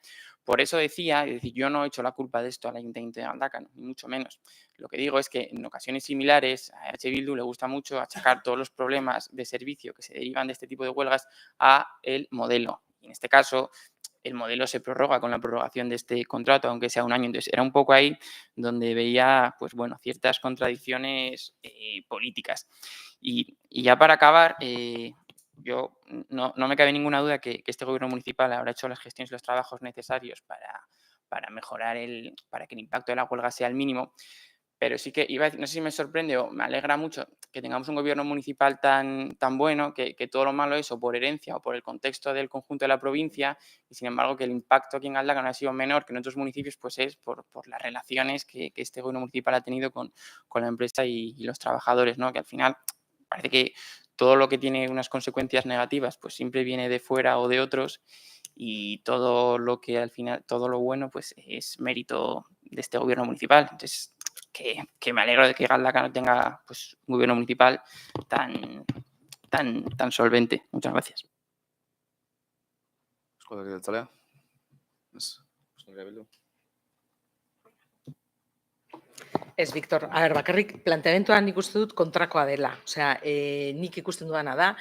S7: Por eso decía, yo no he hecho la culpa de esto al Ayuntamiento de Galdakao, ni mucho menos. Lo que digo es que en ocasiones similares a H. Bildu le gusta mucho achacar todos los problemas de servicio que se derivan de este tipo de huelgas a el modelo. Y en este caso, el modelo se prorroga con la prorrogación de este contrato, aunque sea 1 año. Entonces, era un poco ahí donde veía, ciertas contradicciones políticas. Y ya para acabar, yo no me cabe ninguna duda que este gobierno municipal habrá hecho las gestiones y los trabajos necesarios para mejorar para que el impacto de la huelga sea el mínimo. Pero sí que iba a decir, no sé si me sorprende o me alegra mucho que tengamos un gobierno municipal tan bueno, que todo lo malo es o por herencia o por el contexto del conjunto de la provincia, y sin embargo que el impacto aquí en Galdakao no ha sido menor que en otros municipios, pues es por las relaciones que este gobierno municipal ha tenido con la empresa y los trabajadores, ¿no? Que al final parece que todo lo que tiene unas consecuencias negativas pues siempre viene de fuera o de otros, y todo lo que al final, todo lo bueno pues es mérito de este gobierno municipal. Entonces, que me alegro de que Galdakao tenga pues un gobierno municipal tan solvente. Muchas gracias.
S1: Eusko Alderdi Jeltzalea. Ez, Euskal Herria Bildu.
S9: Ez, Victor, bakarrik planteamenduan nik uste dut kontrakoa dela. Osea, nik ikusten dudana da,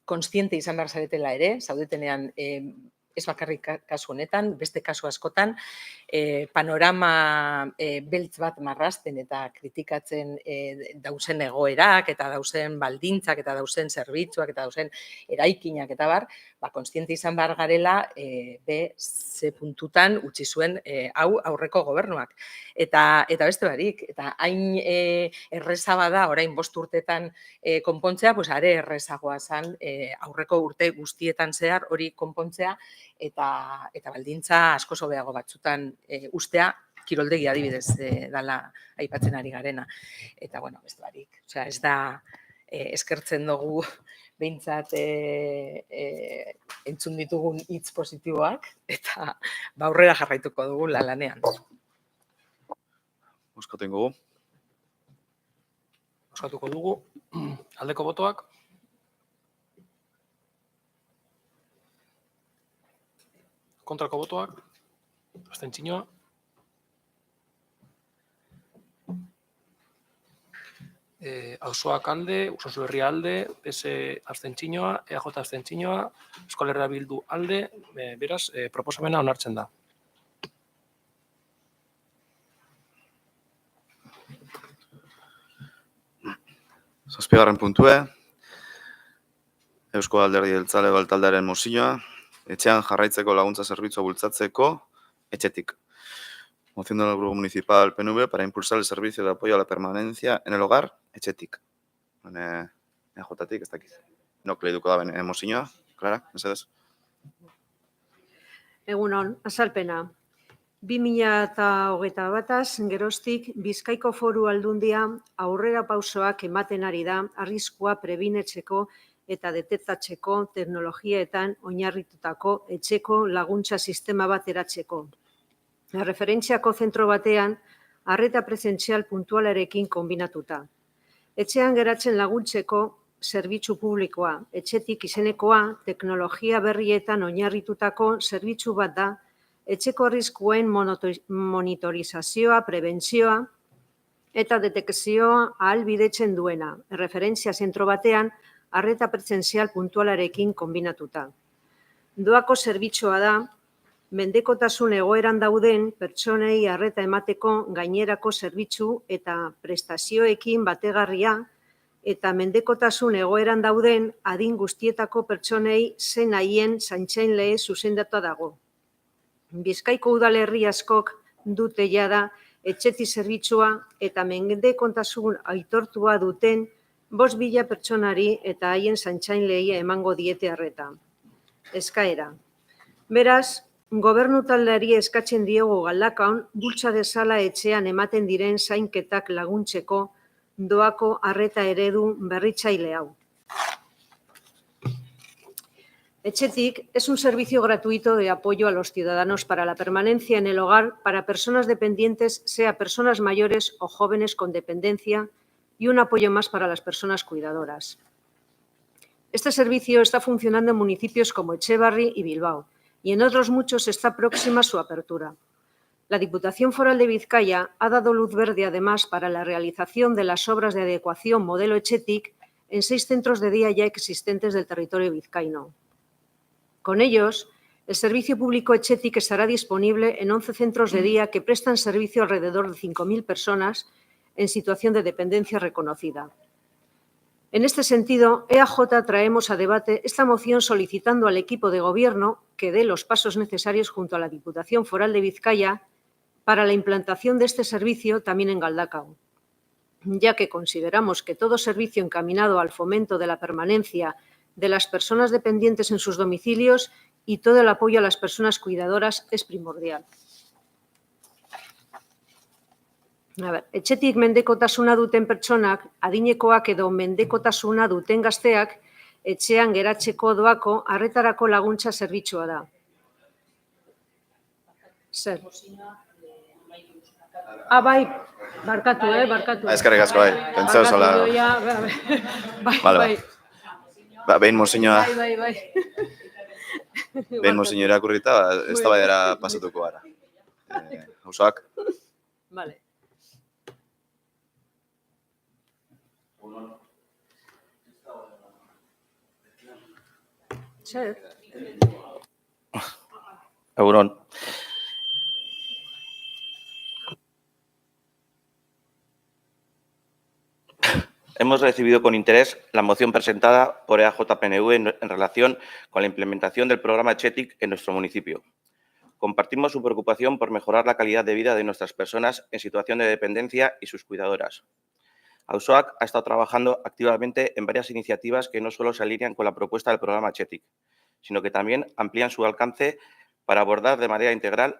S9: kontziente izan behar zaretela ere, zaudetenean ez bakarrik kasu honetan, beste kasu askotan, panorama beltz bat marrazten eta kritikatzen dauzen egoerak eta dauzen baldintzak eta dauzen zerbitzuak eta dauzen eraikinak eta bar, kontziente izan behar garela ze puntutan utzi zuen hau aurreko gobernuak. Eta beste barik, eta hain erreza bada, orain 5 urtetan konpontzea, pues are errezagoa zen aurreko urte guztietan zehar hori konpontzea eta baldintza asko hobeago batzutan ustea, kiroldegi adibidez dela aipatzen ari garena. Eta, bueno, beste barik. Osea, ez da eskertzen dugu behintzat entzun ditugun hitz positiboak eta aurrera jarraituko dugu lanean.
S1: Bozkatu ingo gu.
S2: Bozkatuko dugu. Aldeko botoak. Kontrako botoak. Abstentzioa. Auzoak alde, Usasu Herria alde, PS abstentzioa, EAJ abstentzioa, Euskal Herria Bildu alde, beraz, proposamena onartzen da.
S1: Zazpigarren puntue, Eusko Alderdi Jeltzale taldearen mozioa, etxean jarraitzeko laguntza zerbitzua bultzatzeko etxetik. Moción del Grupo Municipal PNV para impulsar el servicio de apoyo a la permanencia en el hogar etxetik. EAJtik, ez dakiz. Nok lehituko da bene mozioa, Clara, mesedez.
S10: Egunon, azalpena. 2021 geroztik Bizkaiko Foru Aldundia aurrera pausoak ematen ari da arriskua prebinetzeko eta detektatzeko teknologietan oinarritutako etxeko laguntza sistema bat eratzeko. Referentziako zentro batean arreta presentzial puntualarekin kombinatuta. Etxean geratzen laguntzeko zerbitzu publikoa, etxetik izenekoa, teknologia berrietan oinarritutako zerbitzu bat da, etxeko arriskuen monitorizazioa, prebentzioa eta detekzioa ahalbidetzen duena, referentzia zentro batean arreta presentzial puntualarekin kombinatuta. Doako zerbitzua da, mendekotasun egoeran dauden pertsonei arreta emateko gainerako zerbitzu eta prestazioekin bategarria eta mendekotasun egoeran dauden adin guztietako pertsonei zen haien zaintzaile zuzendatu dago. Bizkaiko udalerri askok dute jada etxeti zerbitzua eta mendekotasun aitortua duten 5.000 pertsonari eta haien zaintzailei emango diete arreta. Eskaera. Beraz, gobernu taldeari eskatzen diogu Galdakaon bultza dezala etxean ematen diren zainketak laguntzeko doako arreta eredu berritzaile hau. Etxetik es un servicio gratuito de apoyo a los ciudadanos para la permanencia en el hogar para personas dependientes, sea personas mayores o jóvenes con dependencia, y un apoyo más para las personas cuidadoras. Este servicio está funcionando en municipios como Etxebarri y Bilbao, y en otros muchos está próxima su apertura. La Diputación Foral de Vizcaya ha dado luz verde, además, para la realización de las obras de adecuación modelo Etxetik en 6 centros de día ya existentes del territorio vizcaíno. Con ellos, el servicio público Etxetik estará disponible en 11 centros de día que prestan servicio a alrededor de 5.000 personas en situación de dependencia reconocida. En este sentido, EAJ traemos a debate esta moción solicitando al equipo de Gobierno que dé los pasos necesarios junto a la Diputación Foral de Vizcaya para la implantación de este servicio también en Galdakao, ya que consideramos que todo servicio encaminado al fomento de la permanencia de las personas dependientes en sus domicilios y todo el apoyo a las personas cuidadoras es primordial. Etxetik mendekotasuna duten pertsonak, adinekoak edo mendekotasuna duten gazteak, etxean geratzeko doako arretarako laguntza zerbitzua da. Zer? Bai, barkatu, barkatu.
S1: Eskerrik asko, bai. Pentsau zola.
S10: Bai.
S1: Behin mozinhoa.
S10: Bai.
S1: Behin mozinho irakurrita, eztabaidara pasatuko gara. Auzoak.
S10: Vale. Zer?
S4: Egunon. Hemos recibido con interés la moción presentada por EAJ-PNV en relación con la implementación del programa Etxetik en nuestro municipio. Compartimos su preocupación por mejorar la calidad de vida de nuestras personas en situación de dependencia y sus cuidadoras. Auzoak ha estado trabajando activamente en varias iniciativas que no solo se alinean con la propuesta del programa Etxetik, sino que también amplían su alcance para abordar de manera integral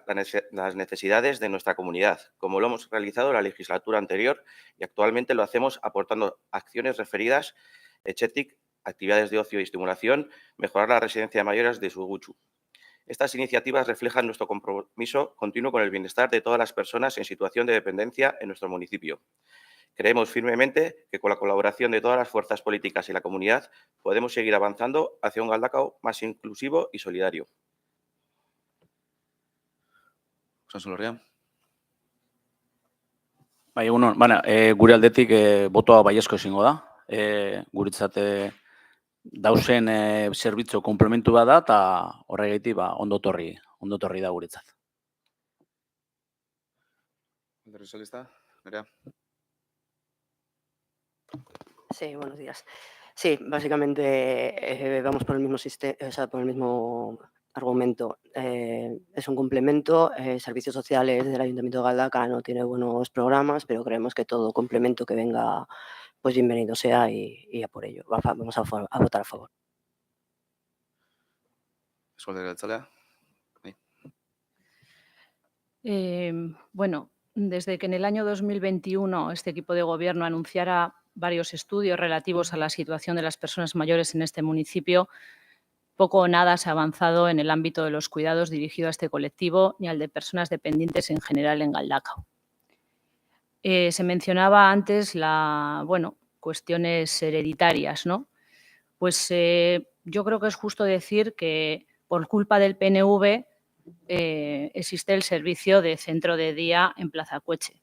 S4: las necesidades de nuestra comunidad, como lo hemos realizado en la legislatura anterior y actualmente lo hacemos aportando acciones referidas a Etxetik, actividades de ocio y estimulación, mejorar la residencia de mayores de Suguchu. Estas iniciativas reflejan nuestro compromiso continuo con el bienestar de todas las personas en situación de dependencia en nuestro municipio. Creemos firmemente que con la colaboración de todas las fuerzas políticas y la comunidad podemos seguir avanzando hacia un Galdakao más inclusivo y solidario.
S1: Sansolorria.
S11: Egunon, gure aldetik botoa baiezko ezingo da. Guretzat dausen zerbitzu komplementu bat da eta horregatik ondo etorri da guretzat.
S1: Alderdi Sozialista, Nerea.
S12: Sí, buenos días. Sí, básicamente vamos por el mismo sistema, por el mismo argumento. Es un complemento. Servicios sociales del Ayuntamiento de Galdakao no tiene buenos programas, pero creemos que todo complemento que venga, pues bienvenido sea y a por ello. Vamos a votar a favor.
S8: Bueno, desde que en el año 2021 este equipo de gobierno anunciara varios estudios relativos a la situación de las personas mayores en este municipio, poco o nada se ha avanzado en el ámbito de los cuidados dirigido a este colectivo ni al de personas dependientes en general en Galdakao. Se mencionaba antes cuestiones hereditarias, ¿no? Pues yo creo que es justo decir que por culpa del PNV existe el servicio de centro de día en Plaza Cueche.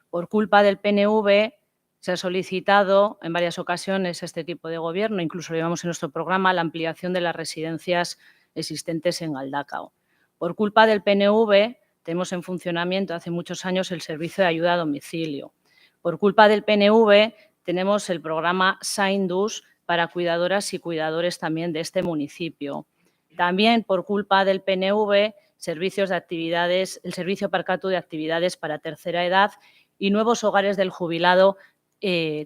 S8: Por culpa del PNV se ha solicitado en varias ocasiones a este equipo de gobierno, incluso lo llevamos en nuestro programa, la ampliación de las residencias existentes en Galdakao. Por culpa del PNV tenemos en funcionamiento hace muchos años el servicio de ayuda a domicilio. Por culpa del PNV tenemos el programa Zainduz para cuidadoras y cuidadores también de este municipio. También por culpa del PNV, servicios de actividades, el servicio Parcatu de actividades para tercera edad y nuevos hogares del jubilado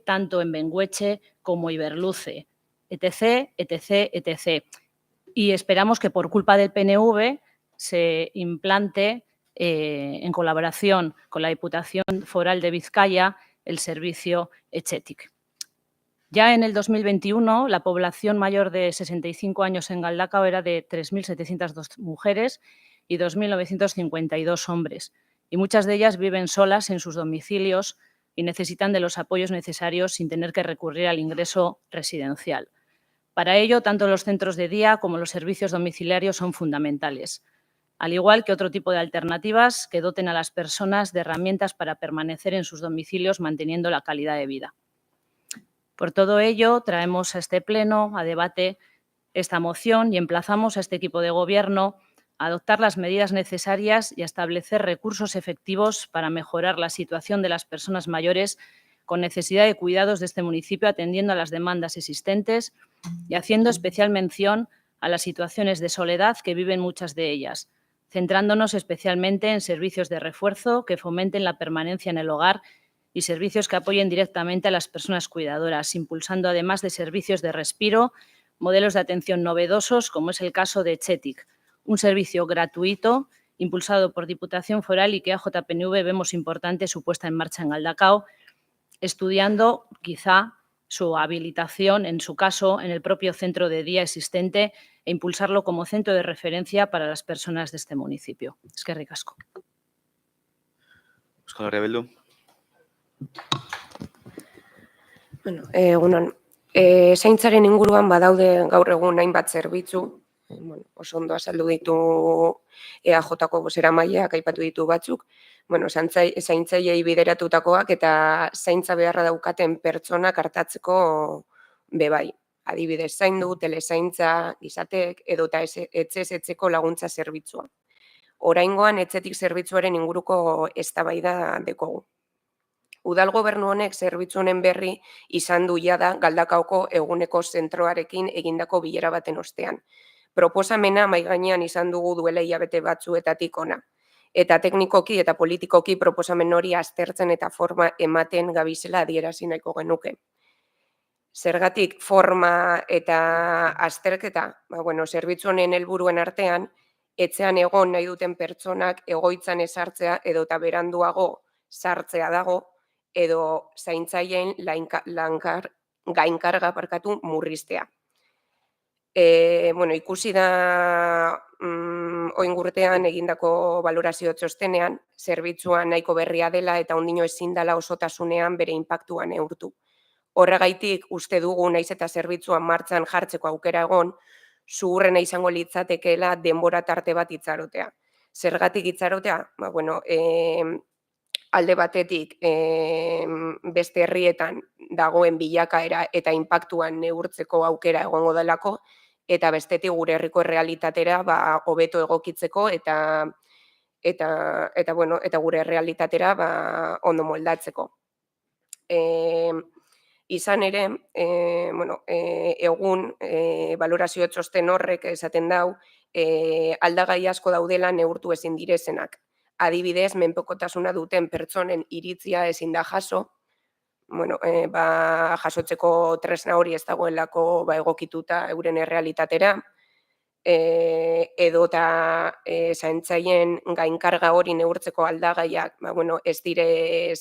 S8: tanto en Bengueche como Iberluce, etc. Y esperamos que por culpa del PNV se implante en colaboración con la Diputación Foral de Vizcaya el servicio Etxetik. Ya en el 2021, la población mayor de 65 años en Galdakao era de 3.702 mujeres y 2.952 hombres, y muchas de ellas viven solas en sus domicilios y necesitan de los apoyos necesarios sin tener que recurrir al ingreso residencial. Para ello, tanto los centros de día como los servicios domiciliarios son fundamentales, al igual que otro tipo de alternativas que doten a las personas de herramientas para permanecer en sus domicilios manteniendo la calidad de vida. Por todo ello, traemos a este pleno a debate esta moción y emplazamos a este equipo de gobierno a adoptar las medidas necesarias y a establecer recursos efectivos para mejorar la situación de las personas mayores con necesidad de cuidados de este municipio, atendiendo a las demandas existentes y haciendo especial mención a las situaciones de soledad que viven muchas de ellas, centrándonos especialmente en servicios de refuerzo que fomenten la permanencia en el hogar y servicios que apoyen directamente a las personas cuidadoras, impulsando además de servicios de respiro, modelos de atención novedosos, como es el caso de Etxetik, un servicio gratuito impulsado por Diputación Foral y que a JPNV vemos importante su puesta en marcha en Galdakao, estudiando quizá su habilitación, en su caso, en el propio centro de día existente e impulsarlo como centro de referencia para las personas de este municipio. Eskerrik asko.
S1: Euskal Herria Bildu.
S13: Bueno, egunon. Zaintzaren inguruan badaude gaur egun hainbat zerbitzu, oso ondo azaldu ditu EAJ-ko bozeramaileak, aipatu ditu batzuk, zaintzaileei bideratutakoak eta zaintza beharra daukaten pertsonak artatzeko bebai. Adibidez, zaindu, telezaintza, izatek, edota etxez etxeko laguntza zerbitzua. Oraingoan etxetik zerbitzuaren inguruko eztabaida dekogu. Udal gobernu honek zerbitzu honen berri izan du jada Galdakaoko eguneko zentroarekin egindako bilera baten ostean. Proposamena mahai gainean izan dugu duela hilabete batzuetatik ona. Eta teknikoki eta politikoki proposamen hori aztertzen eta forma ematen gabizela adierazi nahiko genuke. Zergatik forma eta azterketa, zerbitzu honen helburuen artean, etxean egon nahi duten pertsonak egoitzan ezartzea edota beranduago sartzea dago, edo zaintzaileen gainkarga murriztea. Ikusi da oingurtean egindako balorazio txostenean, zerbitzua nahiko berria dela eta ondino ezin dela osotasunean bere inpaktua neurtu. Horregaitik uste dugu naiz eta zerbitzua martxan jartzeko aukera egon, zuhurrena izango litzatekeela denbora tarte bat itxarotea. Zergatik itxarotea? Alde batetik beste herrietan dagoen bilakaera eta inpaktuan neurtzeko aukera egongo delako, eta bestetik gure herriko errealitatera hobeto egokitzeko eta gure errealitatera ondo moldatzeko. Izan ere, egun balorazio txosten horrek esaten dau, aldagai asko daudela neurtu ezin direzenak. Adibidez, menpekotasuna duten pertsonen iritzia ezin da jaso, jasotzeko tresna hori ez dagoelako egokituta euren errealitatera, edota zaintzaileen gainkarga hori neurtzeko aldagaiak ez direz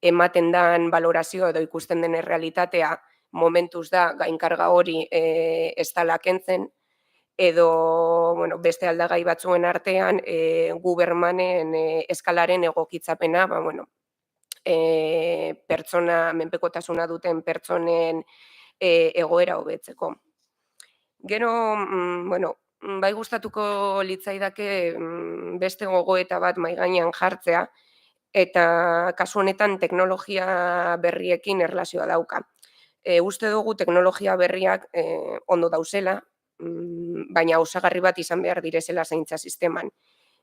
S13: ematen dan balorazio edo ikusten den errealitatea momentuz da gainkarga hori ez dela kentzen, edo beste aldagai batzuen artean gubermanen eskalaren egokitzapena pertsona menpekotasuna duten pertsonen egoera hobetzeko. Gero, bai gustatuko litzaidake beste gogoeta bat mahai gainean jartzea, eta kasu honetan teknologia berriekin erlazioa dauka. Uste dugu teknologia berriak ondo dauzela, baina osagarri bat izan behar direzela zaintza sisteman.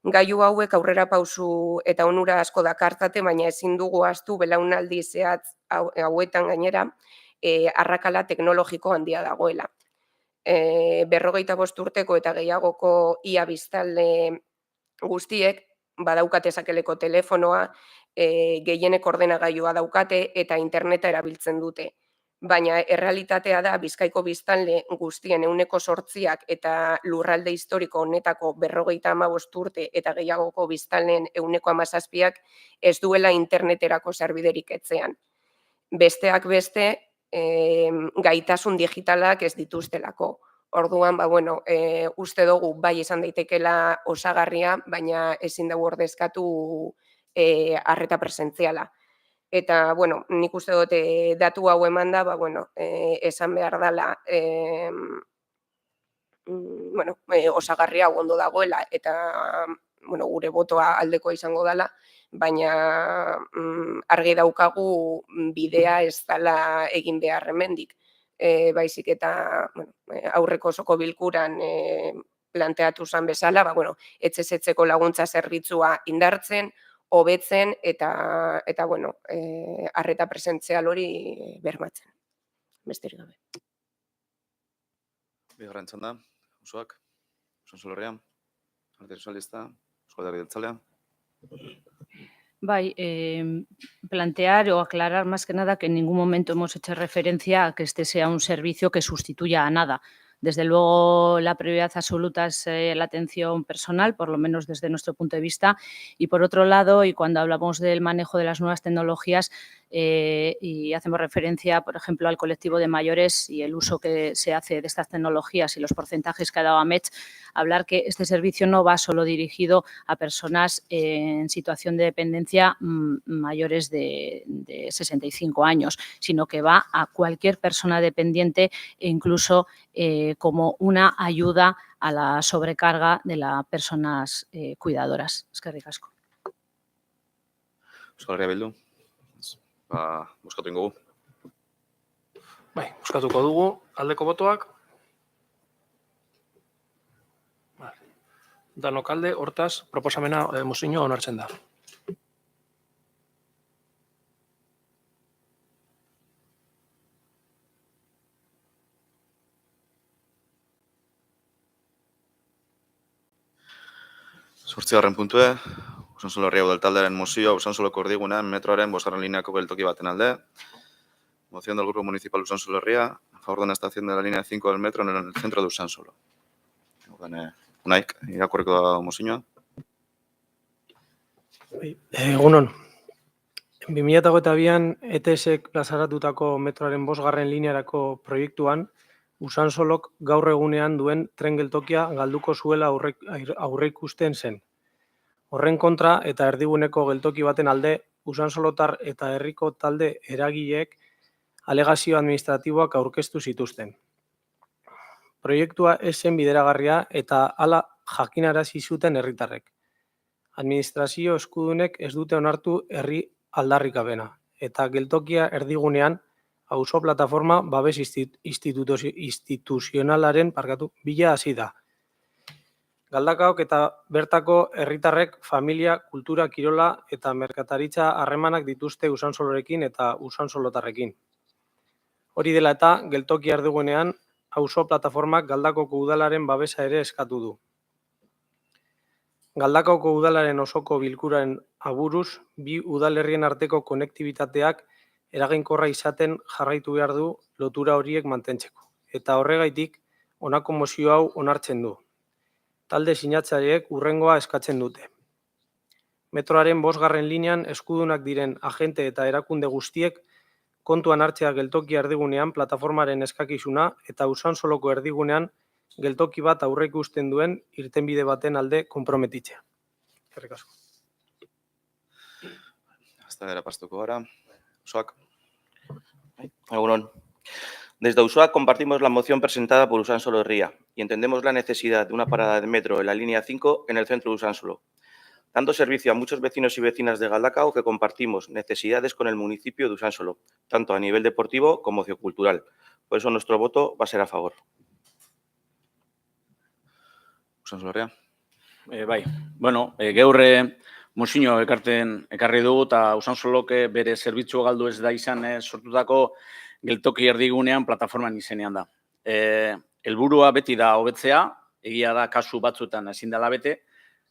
S13: Gailu hauek aurrera pausu eta onura asko dakartate, baina ezin dugu ahaztu belaunaldi zehatz hauetan gainera arrakala teknologiko handia dagoela. 55 urteko eta gehiagoko ia biztanle guztiek badaukate sakeleko telefonoa, gehienek ordenagailua daukate eta interneta erabiltzen dute. Baina errealitatea da Bizkaiko biztanle guztien 8% eta lurralde historiko honetako 55 urte eta gehiagoko biztanleen 17% ez duela interneterako sarbiderik etxean. Besteak beste, gaitasun digitalak ez dituztelako. Orduan, uste dugu bai izan daitekela osagarria, baina ezin dugu ordezkatu arreta presentziala. Eta, nik uste dut datu hau eman da, esan behar dela osagarria ondo dagoela eta gure botoa aldekoa izango dela, baina argi daukagu bidea ez dela egin behar hemendik. Baizik eta aurreko osoko bilkuran planteatu zen bezala, etxez etxeko laguntza zerbitzua indartzen, hobetzen eta bueno, arreta presentzial hori bermatzen. Besterik gabe.
S1: Bigarren txanda, Usoak, Usansolo Herria, Alderdi Sozialista, Eusko Alderdi Jeltzalea.
S8: Bai, plantear o aclarar más que nada que en ningún momento hemos hecho referencia a que este sea un servicio que sustituya a nada. Desde luego, la prioridad absoluta es la atención personal, por lo menos desde nuestro punto de vista. Y por otro lado, y cuando hablamos del manejo de las nuevas tecnologías y hacemos referencia, por ejemplo, al colectivo de mayores y el uso que se hace de estas tecnologías y los porcentajes que ha dado AMETS, hablar que este servicio no va solo dirigido a personas en situación de dependencia mayores de 65 años, sino que va a cualquier persona dependiente e incluso como una ayuda a la sobrecarga de las personas cuidadoras. Eskerrik asko.
S1: Euskal Herria Bildu. Bozkatu ingo gu.
S2: Bai, bozkatuko dugu, aldeko botoak. Danok alde, hortaz, proposamena mozioa onartzen da.
S1: Zortzigarren puntue, Usansolo Herria Udaltaldearen mozioa Usansoloko erdigunean metroaren 5. lineako geltoki baten alde. Moción del Grupo Municipal Usansolo Herria a favor de una estación de la línea 5 del metro en el centro de Usansolo. Unaik, irakurriko da mozioa.
S2: Egunon, 2022an ETSek plazaratutako metroaren 5. linearako proiektuan, Usansolok gaur egunean duen tren geltokia galduko zuela aurreikusten zen. Horren kontra eta erdiguneko geltoki baten alde, Usansolotar eta herriko talde eragileek alegazio administratiboak aurkeztu zituzten. Proiektua ez zen bideragarria eta hala jakinarazi zuten herritarrek. Administrazio eskudunek ez dute onartu herri aldarrikapena eta geltokia erdigunean auzo plataforma babes instituzionalaren bila hasi da. Galdakaok eta bertako herritarrek familia, kultura, kirola eta merkataritza harremanak dituzte Usansolorekin eta Usansolotarrekin. Hori dela eta geltokia erdigunean auzo plataformak Galdakoko udalaren babesa ere eskatu du. Galdakoko udalaren osoko bilkuraren aburuz, bi udalerrien arteko konektibitateak eraginkorra izaten jarraitu behar du lotura horiek mantentzeko. Eta horregaitik, honako mozio hau onartzen du. Talde sinatzaileek hurrengoa eskatzen dute. Metroaren 5. linean eskudunak diren agente eta erakunde guztiek kontuan hartzea geltoki erdigunean plataformaren eskakizuna eta Usansoloko erdigunean geltoki bat aurreikusten duen irtenbide baten alde konprometitzea. Eskerrik asko.
S1: Eztabaidara pasatuko gara. Usoak.
S14: Egunon. Desde Usoak compartimos la moción presentada por Usansolo Herria y entendemos la necesidad de una parada de metro en la línea 5 en el centro de Usansolo, dando servicio a muchos vecinos y vecinas de Galdakao que compartimos necesidades con el municipio de Usansolo, tanto a nivel deportivo como sociocultural. Por eso nuestro voto va a ser a favor.
S1: Usansolo Herria.
S11: Bai, bueno, gaur mozio ekarri dugu eta Usansolok bere zerbitzu galdu ez da izan sortutako geltoki erdigunean plataforman izenean da. Helburua beti da hobetzea, egia da kasu batzuetan ezin dela bete,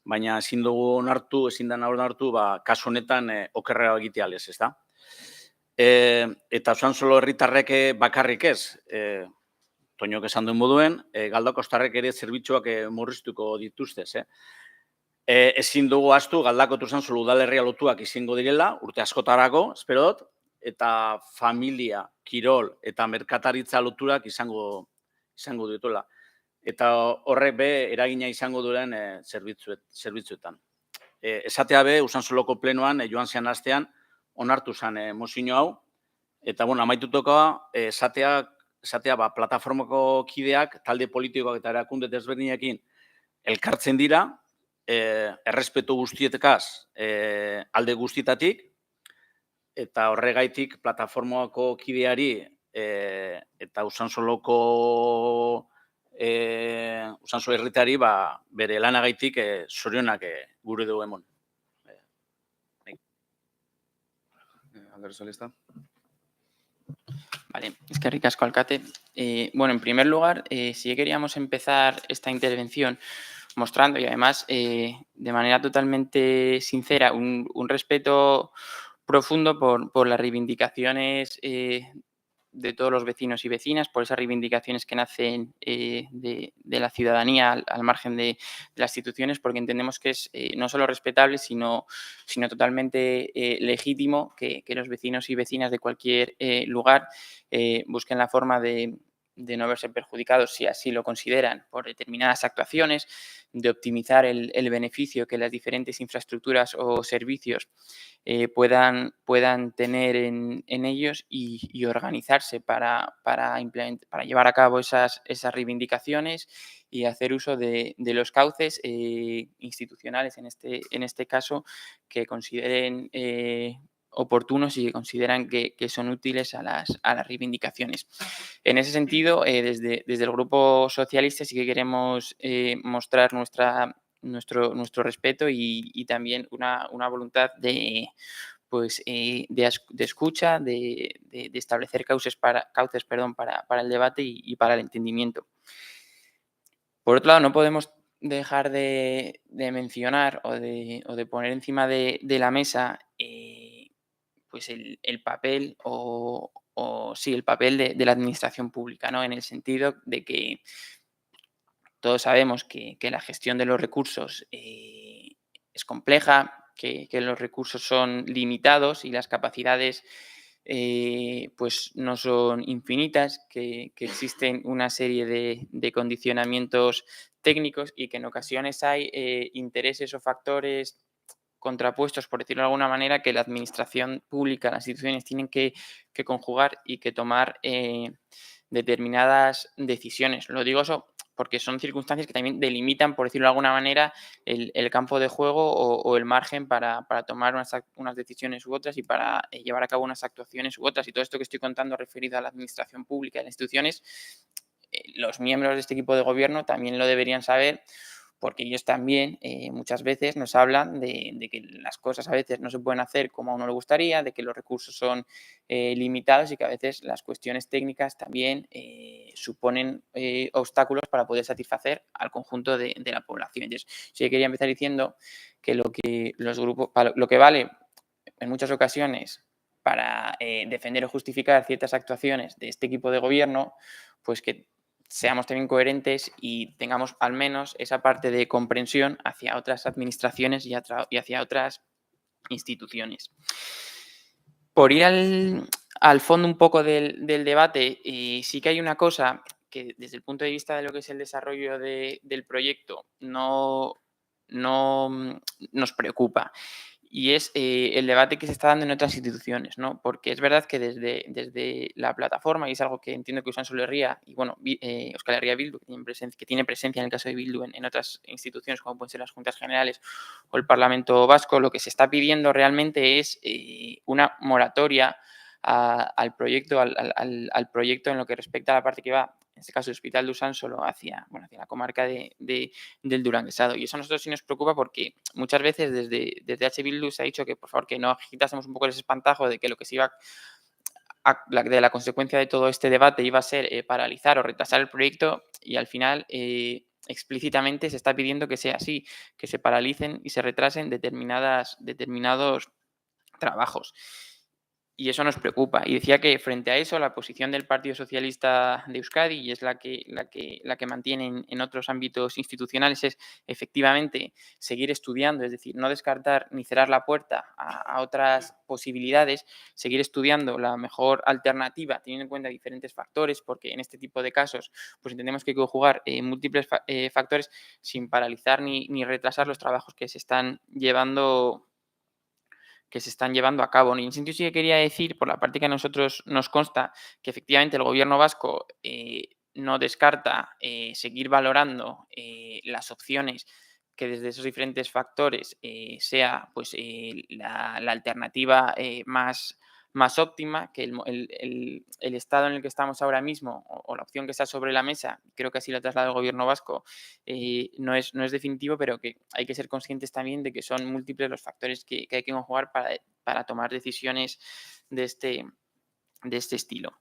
S11: baina ezin dugu onartu, ezin da onartu, kasu honetan okerra egitea lez, ez da? Eta Usansolo herritarrek bakarrik ez, Toñok esan duen moduen, Galdakostarrek ere zerbitzuak murriztuko dituztez. Ezin dugu ahaztu Galdako eta Usansolo udalerria lotuak izango direla, urte askotarako, espero dut, eta familia, kirol eta merkataritza loturak izango dituela. Eta horrek be eragina izango duen zerbitzuetan. Esatea be, Usansoloko plenoan, joan zean astean, onartu zen mozio hau, eta amaitutokoa esatea plataformako kideak, talde politikoak eta erakunde desberdinekin elkartzen dira, errespetu guztietekaz alde guztietatik, eta horregaitik plataformako kideari eta Usansolo herritari bere lanagaitik zorionak gure dugu emon.
S1: Alderdi Sozialista.
S7: Vale, es que ricasco, alcate. Bueno, en primer lugar, sí que queríamos empezar esta intervención mostrando y además de manera totalmente sincera un respeto profundo por las reivindicaciones de todos los vecinos y vecinas, por esas reivindicaciones que nacen de la ciudadanía al margen de las instituciones, porque entendemos que es no solo respetable, sino totalmente legítimo que los vecinos y vecinas de cualquier lugar busquen la forma de no verse perjudicados, si así lo consideran, por determinadas actuaciones, de optimizar el beneficio que las diferentes infraestructuras o servicios puedan tener en ellos y organizarse para llevar a cabo esas reivindicaciones y hacer uso de los cauces institucionales, en este caso, que consideren oportunos y que consideran que son útiles a las reivindicaciones. En ese sentido, desde el Grupo Socialista sí que queremos mostrar nuestro respeto y también una voluntad de escucha, de establecer cauces para el debate y para el entendimiento. Por otro lado, no podemos dejar de mencionar o de poner encima de la mesa pues el papel el papel de la administración pública, ¿no? En el sentido de que todos sabemos que la gestión de los recursos es compleja, que los recursos son limitados y las capacidades pues no son infinitas, que existen una serie de condicionamientos técnicos y que en ocasiones hay intereses o factores contrapuestos, por decirlo de alguna manera, que la administración pública, las instituciones tienen que conjugar y que tomar determinadas decisiones. Lo digo eso porque son circunstancias que también delimitan, por decirlo de alguna manera, el campo de juego o el margen para tomar unas decisiones u otras y para llevar a cabo unas actuaciones u otras. Y todo esto que estoy contando referido a la administración pública y a las instituciones, los miembros de este equipo de gobierno también lo deberían saber, porque ellos también muchas veces nos hablan de que las cosas a veces no se pueden hacer como a uno le gustaría, de que los recursos son limitados y que a veces las cuestiones técnicas también suponen obstáculos para poder satisfacer al conjunto de la población. Entonces, sí que quería empezar diciendo que lo que vale en muchas ocasiones para defender o justificar ciertas actuaciones de este equipo de gobierno, pues que seamos también coherentes y tengamos al menos esa parte de comprensión hacia otras administraciones y hacia otras instituciones. Por ir al fondo un poco del debate, sí que hay una cosa que desde el punto de vista de lo que es el desarrollo del proyecto no nos preocupa. Y es el debate que se está dando en otras instituciones, ¿no? Porque es verdad que desde la plataforma, y es algo que entiendo que Usansolo Herria y bueno, Euskal Herria Bildu, que tiene presencia en el caso de Bildu en otras instituciones como pueden ser las Juntas Generales o el Parlamento Vasco, lo que se está pidiendo realmente es una moratoria al proyecto en lo que respecta a la parte que va, en este caso el Hospital de Usansolo, hacia la comarca del Duranguesado. Y eso a nosotros sí nos preocupa porque muchas veces desde H. Bildu se ha dicho que por favor que no agitásemos un poco ese espantajo de que lo que se iba de la consecuencia de todo este debate iba a ser paralizar o retrasar el proyecto, y al final explícitamente se está pidiendo que sea así, que se paralicen y se retrasen determinados trabajos. Y eso nos preocupa. Y decía que frente a eso la posición del Partido Socialista de Euskadi, y es la que mantienen en otros ámbitos institucionales, es efectivamente seguir estudiando, es decir, no descartar ni cerrar la puerta a otras posibilidades, seguir estudiando la mejor alternativa teniendo en cuenta diferentes factores, porque en este tipo de casos pues entendemos que hay que conjugar múltiples factores sin paralizar ni retrasar los trabajos que se están llevando a cabo. Y en ese sentido sí que quería decir, por la parte que a nosotros nos consta, que efectivamente el gobierno vasco no descarta seguir valorando las opciones que desde esos diferentes factores sea pues, la alternativa más óptima, que el estado en el que estamos ahora mismo o la opción que está sobre la mesa, creo que así lo traslada el gobierno vasco, no es definitivo, pero que hay que ser conscientes también de que son múltiples los factores que hay que conjugar para tomar decisiones de este estilo.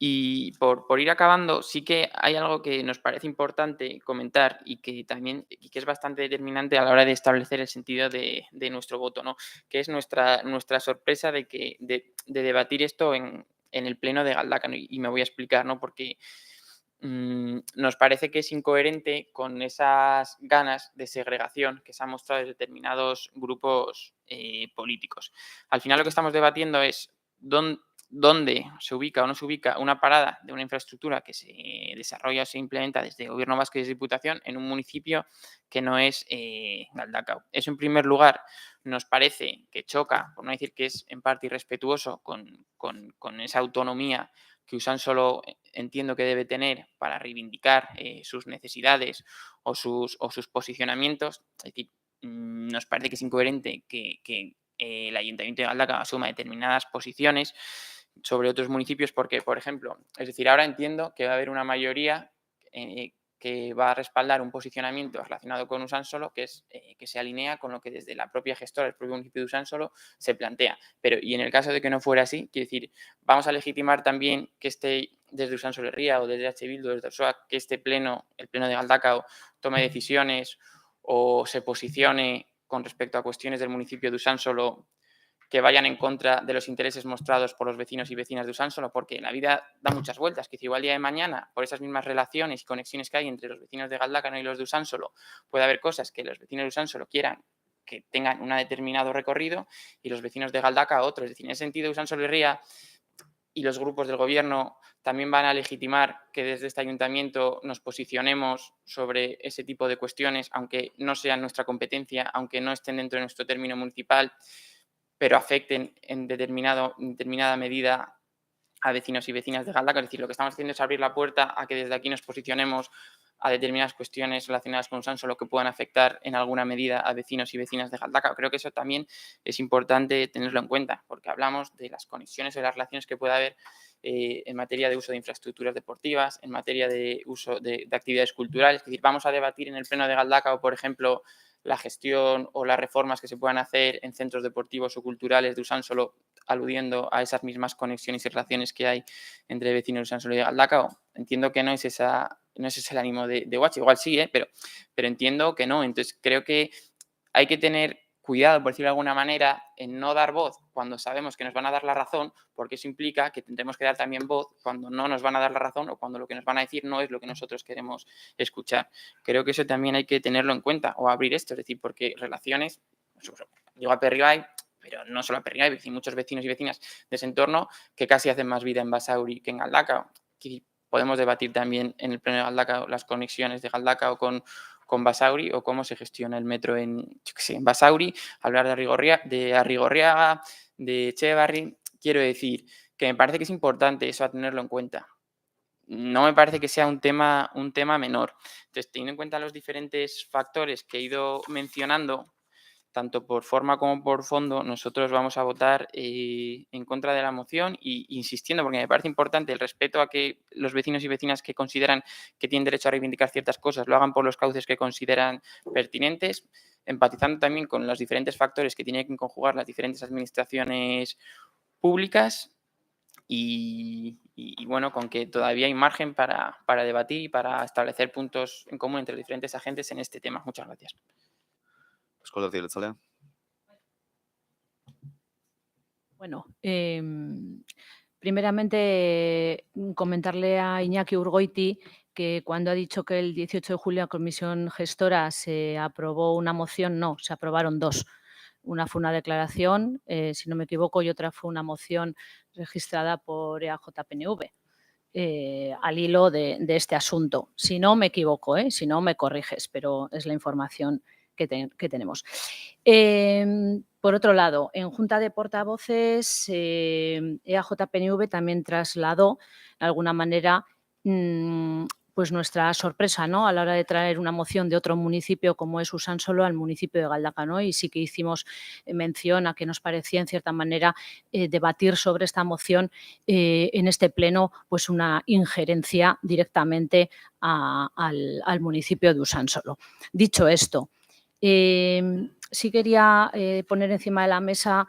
S7: Y por ir acabando, sí que hay algo que nos parece importante comentar y que también es bastante determinante a la hora de establecer el sentido de nuestro voto, ¿no? Que es nuestra sorpresa de debatir esto en el pleno de Galdakao. Y me voy a explicar, ¿no? Porque nos parece que es incoherente con esas ganas de segregación que se han mostrado en determinados grupos políticos. Al final lo que estamos debatiendo es dónde se ubica o no se ubica una parada de una infraestructura que se desarrolla o se implementa desde el Gobierno vasco y desde Diputación en un municipio que no es Galdakao. Eso, en primer lugar, nos parece que choca, por no decir que es en parte irrespetuoso con esa autonomía que Usánsolo entiendo que debe tener para reivindicar sus necesidades o sus posicionamientos. Es decir, nos parece que es incoherente que el Ayuntamiento de Galdakao asuma determinadas posiciones sobre otros municipios porque, por ejemplo, es decir, ahora entiendo que va a haber una mayoría que va a respaldar un posicionamiento relacionado con Usánsolo que se alinea con lo que desde la propia gestora del propio municipio de Usánsolo se plantea. Pero, y en el caso de que no fuera así, quiero decir, vamos a legitimar también que desde Usánsolo Herria o desde H. Bildu, desde Osoa, que el pleno de Galdakao tome decisiones o se posicione con respecto a cuestiones del municipio de Usánsolo que vayan en contra de los intereses mostrados por los vecinos y vecinas de Usánsolo, porque la vida da muchas vueltas, que si igual el día de mañana, por esas mismas relaciones y conexiones que hay entre los vecinos de Galdakao y los de Usánsolo, puede haber cosas que los vecinos de Usánsolo quieran que tengan un determinado recorrido y los vecinos de Galdakao otros. Es decir, en ese sentido, Usánsolo Herria y los grupos del gobierno también van a legitimar que desde este ayuntamiento nos posicionemos sobre ese tipo de cuestiones, aunque no sean nuestra competencia, aunque no estén dentro de nuestro término municipal, pero afecten en determinada medida a vecinos y vecinas de Galdakao. Es decir, lo que estamos haciendo es abrir la puerta a que desde aquí nos posicionemos a determinadas cuestiones relacionadas con Usánsolo que puedan afectar en alguna medida a vecinos y vecinas de Galdakao. Creo que eso también es importante tenerlo en cuenta, porque hablamos de las conexiones o de las relaciones que puede haber en materia de uso de infraestructuras deportivas, en materia de uso de actividades culturales. Es decir, vamos a debatir en el pleno de Galdakao, por ejemplo, la gestión o las reformas que se puedan hacer en centros deportivos o culturales de Usánsolo, aludiendo a esas mismas conexiones y relaciones que hay entre vecinos de Usánsolo y de Galdakao. Entiendo que no es ese el ánimo de Guachi, igual sí, pero entiendo que no. Entonces creo que hay que tener cuidado, por decirlo de alguna manera, en no dar voz cuando sabemos que nos van a dar la razón, porque eso implica que tendremos que dar también voz cuando no nos van a dar la razón o cuando lo que nos van a decir no es lo que nosotros queremos escuchar. Creo que eso también hay que tenerlo en cuenta o abrir esto, es decir, porque relaciones, digo a Perribay, pero no solo a Perribay, sino muchos vecinos y vecinas de ese entorno que casi hacen más vida en Basauri que en Galdakao. Podemos debatir también en el pleno de Galdakao las conexiones de Galdakao con Basauri o cómo se gestiona el metro en Basauri, hablar de Arrigorriaga, de Etxebarri. Quiero decir que me parece que es importante eso a tenerlo en cuenta. No me parece que sea un tema menor. Entonces, teniendo en cuenta los diferentes factores que he ido mencionando, tanto por forma como por fondo, nosotros vamos a votar en contra de la moción e insistiendo, porque me parece importante el respeto a que los vecinos y vecinas que consideran que tienen derecho a reivindicar ciertas cosas lo hagan por los cauces que consideran pertinentes, empatizando también con los diferentes factores que tienen que conjugar las diferentes administraciones públicas y bueno, con que todavía hay margen para debatir y para establecer puntos en común entre los diferentes agentes en este tema. Muchas gracias.
S8: Bueno, primeramente comentarle a Iñaki Urgoiti que cuando ha dicho que el 18 de julio en la comisión gestora se aprobó una moción, no, se aprobaron dos. Una fue una declaración, si no me equivoco, y otra fue una moción registrada por EAJ-PNV al hilo de este asunto. Si no me equivoco, si no me corriges, pero es la información que tenemos. Por otro lado, en Junta de Portavoces, EAJ-PNV también trasladó, de alguna manera, pues nuestra sorpresa, ¿no?, a la hora de traer una moción de otro municipio como es Usánsolo al municipio de Galdakao, ¿no? Y sí que hicimos mención a que nos parecía, en cierta manera, debatir sobre esta moción en este pleno, pues una injerencia directamente al municipio de Usánsolo. Dicho esto, Sí quería poner encima de la mesa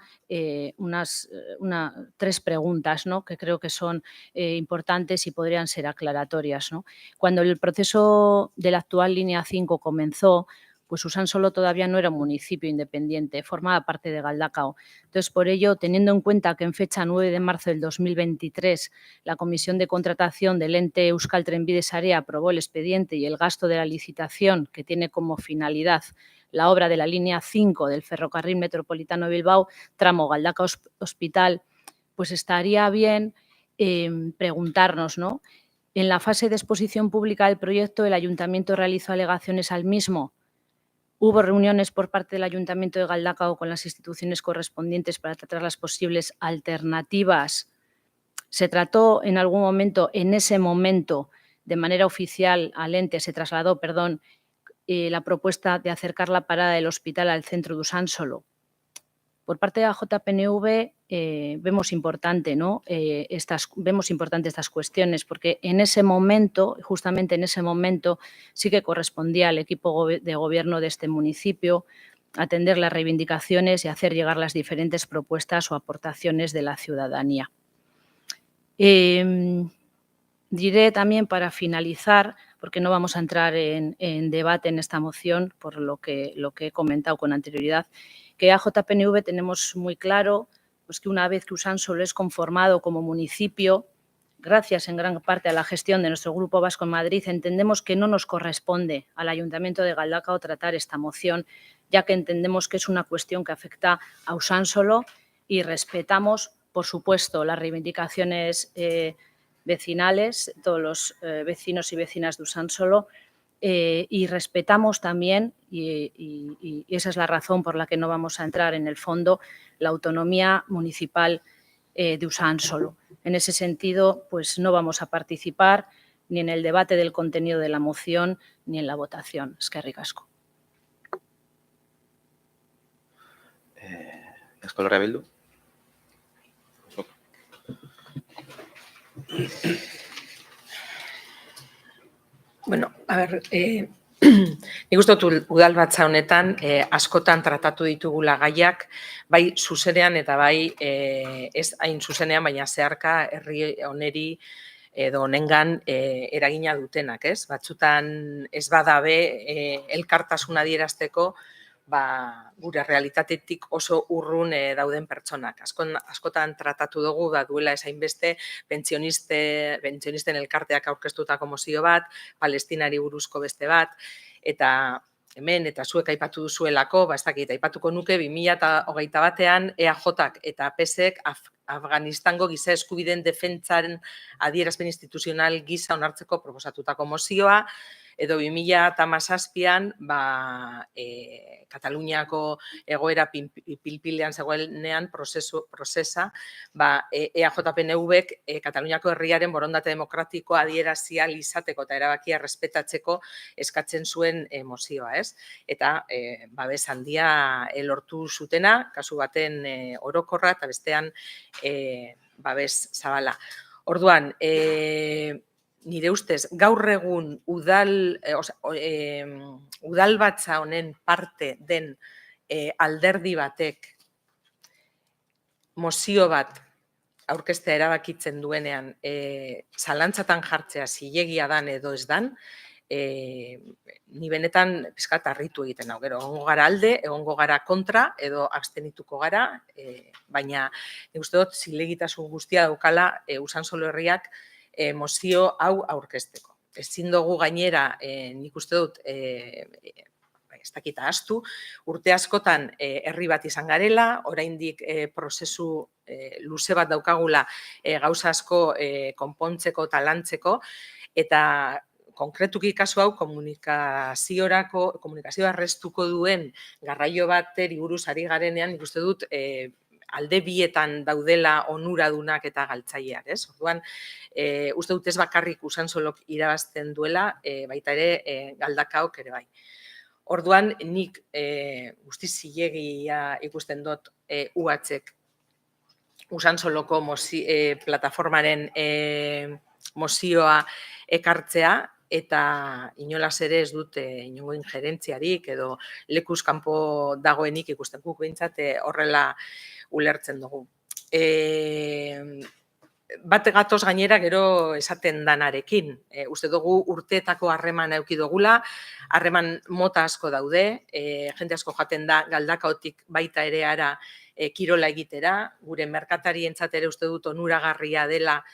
S8: tres preguntas, ¿no?, que creo que son importantes y podrían ser aclaratorias, ¿no? Cuando el proceso de la actual línea 5 comenzó, pues Usansolo todavía no era un municipio independiente, formaba parte de Galdakao. Entonces, por ello, teniendo en cuenta que en fecha 9 de marzo del 2023 la Comisión de Contratación del ente Euskal Trenbide Sarea aprobó el expediente y el gasto de la licitación que tiene como finalidad la obra de la línea 5 del Ferrocarril Metropolitano de Bilbao, tramo Galdakao Hospital, pues estaría bien preguntarnos, ¿no? En la fase de exposición pública del proyecto, el Ayuntamiento realizó alegaciones al mismo. Hubo reuniones por parte del Ayuntamiento de Galdakao con las instituciones correspondientes para tratar las posibles alternativas. Se trató en algún momento, en ese momento, de manera oficial al ente, se trasladó, perdón, la propuesta de acercar la parada del hospital al centro de Usansolo. Por parte de la JPNV vemos importante, ¿no?, vemos importante estas cuestiones, porque en ese momento, justamente en ese momento, sí que correspondía al equipo de gobierno de este municipio atender las reivindicaciones y hacer llegar las diferentes propuestas o aportaciones de la ciudadanía. Diré también, para finalizar, porque no vamos a entrar en debate en esta moción, por lo que he comentado con anterioridad, que a JPNV tenemos muy claro pues, que una vez que Usansolo es conformado como municipio, gracias en gran parte a la gestión de nuestro Grupo Vasco en Madrid, entendemos que no nos corresponde al Ayuntamiento de Galdakao tratar esta moción, ya que entendemos que es una cuestión que afecta a Usansolo y respetamos, por supuesto, las reivindicaciones vecinales, todos los vecinos y vecinas de Usansolo, y respetamos también, y esa es la razón por la que no vamos a entrar en el fondo, la autonomía municipal de Usansolo. En ese sentido, pues no vamos a participar ni en el debate del contenido de la moción ni en la votación. Eskerrik asko.
S14: Euskal Herria Bildu.
S9: Bueno, a ber, nik uste dut udalbatza honetan askotan tratatu ditugula gaiak, bai zuzenean eta bai ez hain zuzenean, baina zeharka herri honeri edo honengan eragina dutenak, ez? Batzutan ez badabe elkartasuna adierazteko gure realitatetik oso urrun dauden pertsonak. Askotan tratatu dugu, duela esain beste, pentsionisten elkarteak aurkeztutako mozio bat, Palestinari buruzko beste bat, eta hemen, eta zuek aipatu duzuelako, ez dakit, aipatuko nuke 2021 EAJak eta PSek Afganistango giza eskubideen defentsaren adierazpen instituzional gisa onartzeko proposatutako mozioa, edo 2017an Kataluniako egoera pilpilean zegoenean prozesa, EAJPNVek Kataluniako herriaren borondate demokratikoa adierazia izateko eta erabakia errespetatzeko eskatzen zuen mozioa, ez? Eta babes handia lortu zutena, kasu baten orokorra eta bestean babes zabala. Orduan, nire ustez, gaur egun udalbatza honen parte den alderdi batek mozio bat aurkeztea erabakitzen duenean zalantzatan jartzea zilegia dan edo ez dan, ni benetan pixkat harritu egiten hau. Gero, egongo gara alde, egongo gara kontra edo abstenituko gara, baina nik uste dut zilegitasun guztia daukala Usansolo herriak mozio hau aurkezteko. Ezin dugu gainera, nik uste dut, ez dakita astu, urte askotan herri bat izan garela, oraindik prozesu luze bat daukagula gauza asko konpontzeko eta lantzeko, eta konkretuki kasu hau komunikazioa errestuko duen garraio bateri buruz ari garenean, nik uste dut alde bietan daudela onuradunak eta galtzaileak, ez? Orduan, uste dut ez bakarrik Usansolok irabazten duela, baita ere Galdakaok ere bai. Orduan, nik guztiz zilegia ikusten dut UHek Usansoloko plataformaren mozioa ekartzea, eta inolaz ere ez dute inongo ingerentziarik edo lekuz kanpo dagoenik ikusten guk behintzat horrela ulertzen dugu. Bat gatoz gainera gero esaten danarekin. Uste dugu urteetako harreman eduki dugula, harreman mota asko daude, jende asko jaten da Galdakaotik baita ere ara kirola egitera, gure merkatarientzat ere uste dut onuragarria dela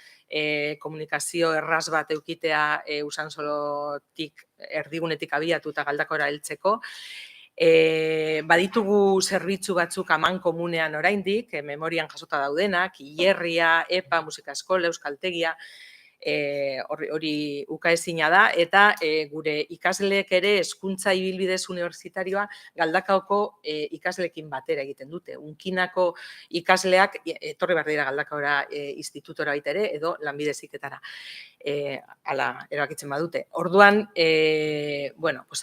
S9: komunikazio erraz bat eukitea Usansolotik erdigunetik abiatu eta Galdakora heltzeko. Baditugu zerbitzu batzuk aman komunean oraindik, memorian jasota daudenak, Ilerria, EPA, Musika Eskola, Euskaltegia, hori ukaezina da, eta gure ikasleek ere hezkuntza ibilbidez unibertsitarioa Galdakaoko ikasleekin batera egiten dute. Unkinako ikasleak etorri behar dira Galdakaora institutora baita ere, edo lanbide heziketara. Hala, erabakitzen badute. Orduan,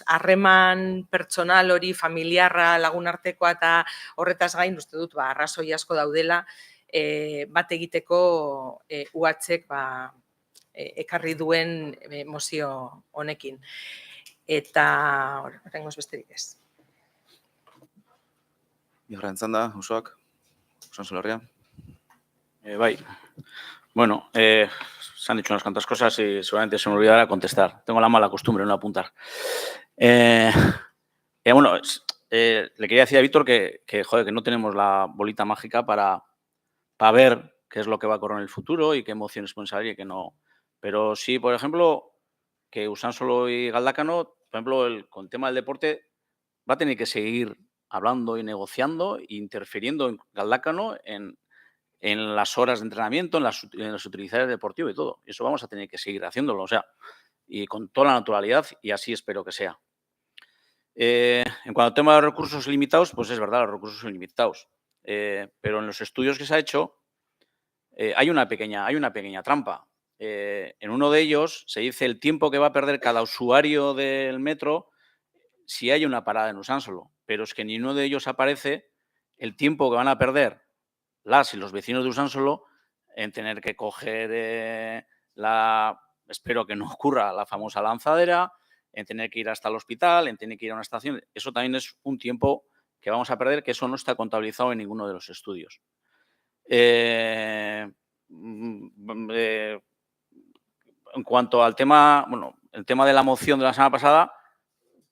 S9: harreman pertsonal hori, familiarra, lagunartekoa eta horretaz gain, uste dut, arrazoi asko daudela bat egiteko UHek ekarri duen mozio honekin. Eta, horrengoz besterik ez.
S1: Bigarren txanda, Usoak, Usansolo Herria.
S11: Bai, bueno, se han dicho unas cuantas cosas y seguramente se me olvidará contestar. Tengo la mala costumbre de no apuntar. Bueno, le quería decir a Víctor que no tenemos la bolita mágica para ver qué es lo que va a ocurrir en el futuro y qué emociones pueden salir y qué no. Pero sí, por ejemplo, que Usansolo y Galdácano, por ejemplo, con el tema del deporte, va a tener que seguir hablando y negociando e interfiriendo en Galdácano en las horas de entrenamiento, en las utilidades deportivas y todo. Y eso vamos a tener que seguir haciéndolo, o sea, y con toda la naturalidad, y así espero que sea. En cuanto al tema de los recursos limitados, pues es verdad, los recursos son limitados. Pero en los estudios que se ha hecho hay una pequeña trampa. En uno de ellos se dice el tiempo que va a perder cada usuario del metro si hay una parada en Usansolo, pero es que en ninguno de ellos aparece el tiempo que van a perder las y los vecinos de Usansolo en tener que coger espero que no ocurra, la famosa lanzadera, en tener que ir hasta el hospital, en tener que ir a una estación. Eso también es un tiempo que vamos a perder, que eso no está contabilizado en ninguno de los estudios. En cuanto al tema, el tema de la moción de la semana pasada,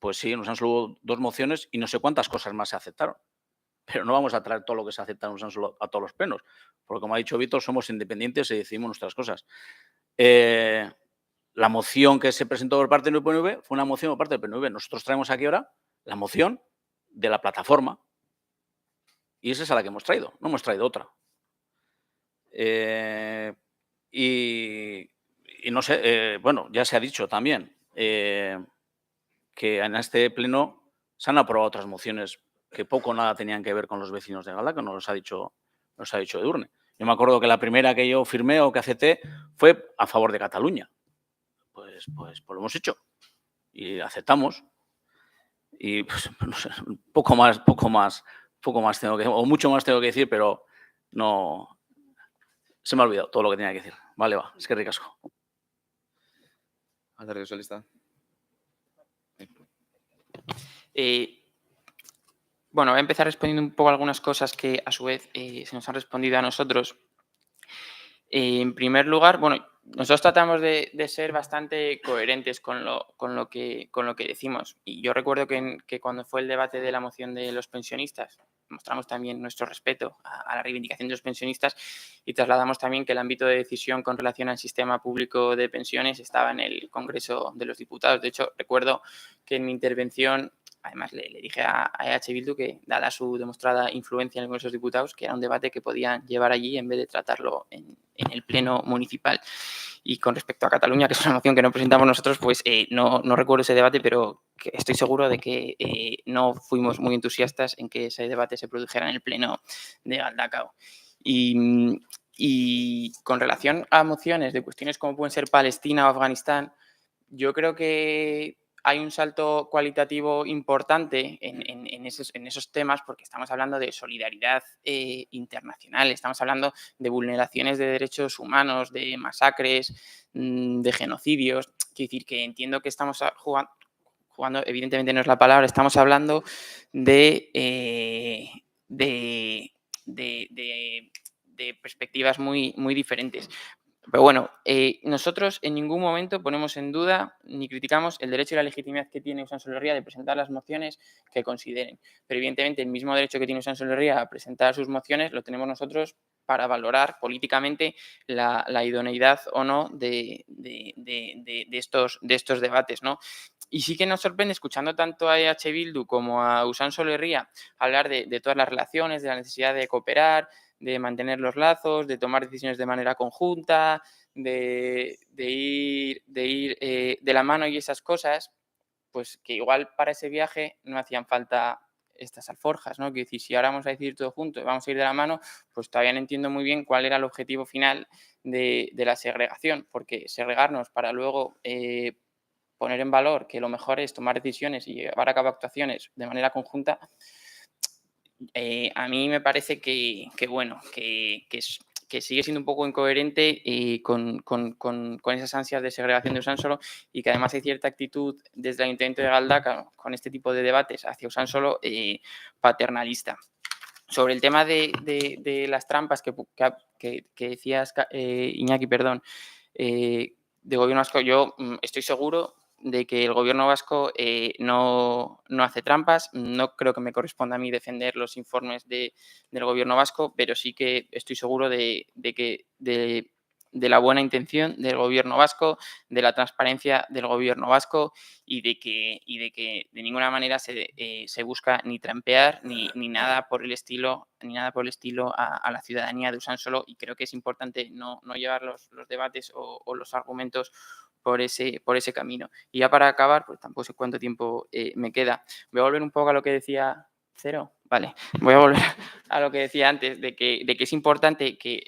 S11: pues sí, nos han solo 2 mociones y no sé cuántas cosas más se aceptaron. Pero no vamos a traer todo lo que se acepta en Usansolo a todos los plenos, porque como ha dicho Víctor, somos independientes y decidimos nuestras cosas. La moción que se presentó por parte del PNV fue una moción por parte del PNV. Nosotros traemos aquí ahora la moción de la plataforma y esa es a la que hemos traído, no hemos traído otra. Y no sé, ya se ha dicho también que en este pleno se han aprobado otras mociones que poco o nada tenían que ver con los vecinos de Galdácano, nos ha dicho Edurne. Yo me acuerdo que la primera que yo firmé o que acepté fue a favor de Cataluña. Pues lo hemos hecho y aceptamos. Y pues, no sé, poco más tengo que, o mucho más tengo que decir, pero no, se me ha olvidado todo lo que tenía que decir. Vale, va, es que ricasco.
S1: Alderdi Sozialista.
S7: Bueno, voy a empezar respondiendo un poco a algunas cosas que a su vez se nos han respondido a nosotros. En primer lugar, nosotros tratamos de ser bastante coherentes con lo que decimos. Y yo recuerdo que cuando fue el debate de la moción de los pensionistas, mostramos también nuestro respeto a la reivindicación de los pensionistas y trasladamos también que el ámbito de decisión con relación al sistema público de pensiones estaba en el Congreso de los Diputados. De hecho, recuerdo que en mi intervención, además le dije a EH Bildu que, dada su demostrada influencia en el Congreso de los Diputados, que era un debate que podían llevar allí en vez de tratarlo en el Pleno municipal. Y con respecto a Cataluña, que es una moción que no presentamos nosotros, pues no recuerdo ese debate, pero estoy seguro de que no fuimos muy entusiastas en que ese debate se produjera en el Pleno de Galdakao. Y con relación a mociones de cuestiones como pueden ser Palestina o Afganistán, yo creo que hay un salto cualitativo importante en esos temas porque estamos hablando de solidaridad internacional, estamos hablando de vulneraciones de derechos humanos, de masacres, de genocidios. Quiero decir que entiendo que estamos jugando, evidentemente no es la palabra, estamos hablando de perspectivas muy diferentes. Pero bueno, nosotros en ningún momento ponemos en duda ni criticamos el derecho y la legitimidad que tiene Usansolo Herria de presentar las mociones que consideren. Pero evidentemente el mismo derecho que tiene Usansolo Herria a presentar sus mociones lo tenemos nosotros para valorar políticamente la idoneidad o no de estos debates, ¿no? Y sí que nos sorprende, escuchando tanto a EH Bildu como a Usansolo Herria hablar de todas las relaciones, de la necesidad de cooperar, de mantener los lazos, de tomar decisiones de manera conjunta, de ir de la mano y esas cosas, pues que igual para ese viaje no hacían falta estas alforjas, ¿no? Quiero decir, si ahora vamos a decidir todo junto y vamos a ir de la mano, pues todavía no entiendo muy bien cuál era el objetivo final de la segregación, porque segregarnos para luego poner en valor que lo mejor es tomar decisiones y llevar a cabo actuaciones de manera conjunta, a mí me parece que sigue siendo un poco incoherente con esas ansias de segregación de Usansolo y que además hay cierta actitud desde el Ayuntamiento de Galdakao con este tipo de debates hacia Usansolo paternalista. Sobre el tema de las trampas que decías, Iñaki, perdón, de Gobierno vasco, yo estoy seguro de que el Gobierno vasco no hace trampas. No creo que me corresponda a mí defender los informes del Gobierno vasco, pero sí que estoy seguro de la buena intención del Gobierno vasco, de la transparencia del Gobierno vasco y de que de ninguna manera se busca ni trampear ni nada por el estilo a la ciudadanía de Usansolo, y creo que es importante no llevar los debates o los argumentos por ese camino. Y ya para acabar, pues tampoco sé cuánto tiempo me queda. Voy a volver un poco a lo que decía Cero. Vale, voy a volver a lo que decía antes, de que es importante que,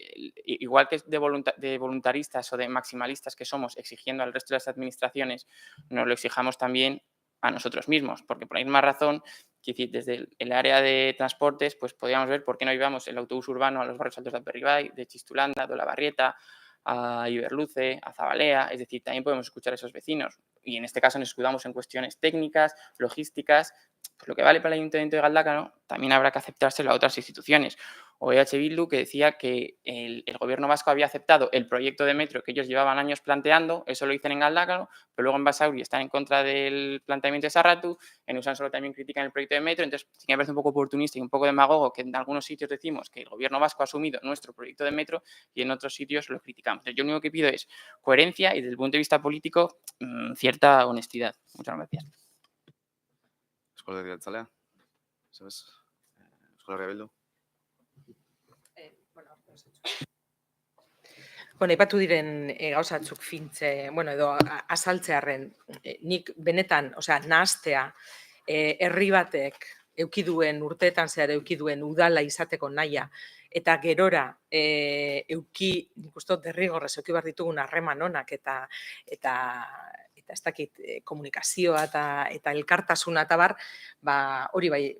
S7: igual que de voluntaristas o de maximalistas que somos exigiendo al resto de las administraciones, nos lo exijamos también a nosotros mismos, porque por la misma razón, desde el área de transportes, pues podríamos ver por qué no llevamos el autobús urbano a los barrios altos de Aperribay, de Chistulanda, de Olavarrieta, a Iberluce, a Zabalea. Es decir, también podemos escuchar a esos vecinos y en este caso nos escudamos en cuestiones técnicas, logísticas. Pues lo que vale para el Ayuntamiento de Galdakao también habrá que aceptárselo a otras instituciones. O EH Bildu, que decía que el Gobierno vasco había aceptado el proyecto de metro que ellos llevaban años planteando, eso lo dicen en Galdakao, pero luego en Basauri están en contra del planteamiento de Sarratu, en Usansolo también critican el proyecto de metro. Entonces sí que me parece un poco oportunista y un poco demagogo que en algunos sitios decimos que el Gobierno vasco ha asumido nuestro proyecto de metro y en otros sitios lo criticamos. Entonces, yo lo único que pido es coherencia y desde el punto de vista político cierta honestidad. Muchas gracias.
S1: Euskal Herria Jeltzalea, ¿sabes? Euskal Herria Bildu.
S9: Bueno, aipatu diren gauzatzuk fintze, edo azaltzearren, nik benetan, nahastea, herri batek eukiduen urteetan zehar eukiduen udala izateko naia, eta gerora nik uste derrigorrez euki behar ditugun harreman onak eta ez dakit komunikazioa eta elkartasuna eta bar, hori bai,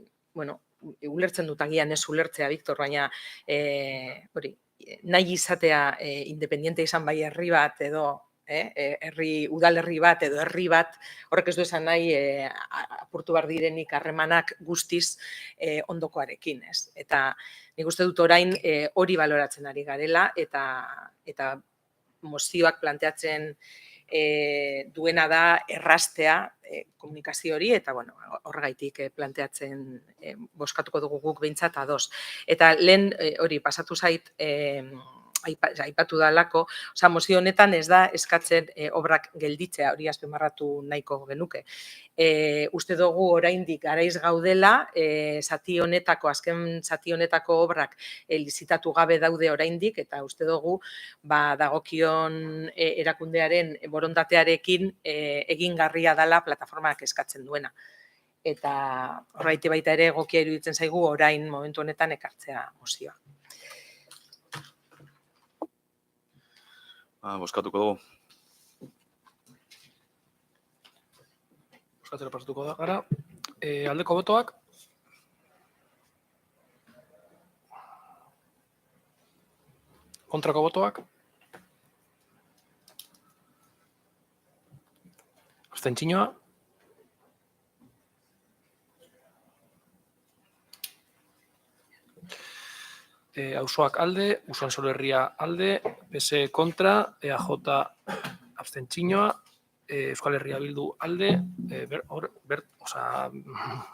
S9: ulertzen dut agian ez ulertzea, Victor, baina hori, nahi izatea independiente izan bai herri bat edo udalerri bat edo herri bat, horrek ez du esan nahi apurtu behar direnik harremanak guztiz ondokoarekin, ez? Eta nik uste dut orain hori baloratzen ari garela eta mozioak planteatzen duena da erraztea komunikazio hori, eta horregaitik planteatzen bozkatuko dugu guk behintzat ados. Eta lehen hori pasatu zait aipatu dalako, mozio honetan ez da eskatzen obrak gelditzea, hori azpimarratu nahiko genuke. Uste dugu oraindik garaiz gaudela, azken zati honetako obrak lizitatu gabe daude oraindik, eta uste dugu dagokion erakundearen borondatearekin egingarria dela plataformak eskatzen duena. Eta horregatik baita ere egokia iruditzen zaigu orain momentu honetan ekartzea mozioa.
S1: Bozkatuko dugu.
S2: Bozkatzera pasatuko da gara. Aldeko botoak. Kontrako botoak. Abstentzioa. Auzoak alde, Usansolo Herria alde, PSE kontra, EAJ abstentzioa, Euskal Herria Bildu alde,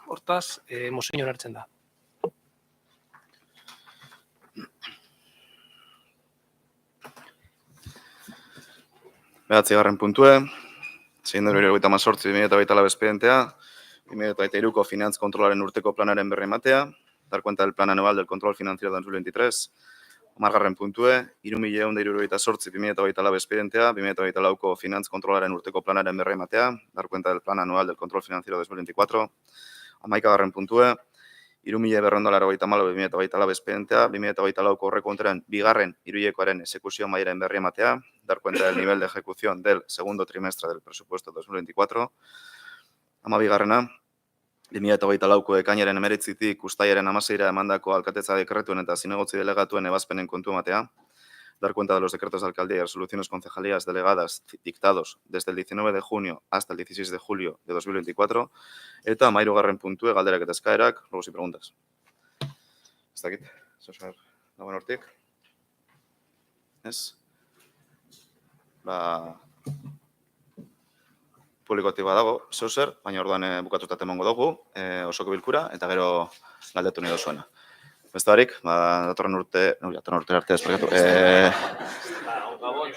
S2: hortaz, mozioan hartzen da.
S1: Behatzigarren puntue, 678/2024 espedientea, 2023ko finantz kontrolaren urteko planaren berri ematea, dar cuenta del plan anual del control financiero de 2023, 10garren puntue, 3.178/2024 espedientea, 2024ko finantz kontrolaren urteko planaren berri ematea, dar cuenta del plan anual del control financiero de 2024, 11garren puntue, 3.294/2024 espedientea, 2024ko aurrekontuaren bigarren hiruhilekoaren exekuzio mailaren berri ematea, dar cuenta del nivel de ejecución del segundo trimestre del presupuesto 2024, 12garrena, 2024ko ekainaren 19tik uztailaren 16ra emandako alkatetza dekretuen eta zinegotzi delegatuen ebazpenen kontu ematea, dar cuenta de los decretos de alcaldía y resoluciones concejalías delegadas dictados desde el 19 de junio hasta el 16 de julio de 2024, eta 13garren puntue galderak eta eskaerak, ruegos y preguntas. Ez dakit, zozer, dagoen hortik? Ez? Publikotik badago, zozer, baina orduan bukatutat emango dugu, osoko bilkura, eta gero galdetu nahi dozuena. Beste barik, datorren urte arte, esparkatu,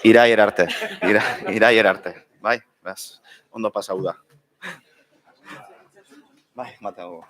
S1: iraier arte, bai, bez, ondo pasau da. Bai, mateago.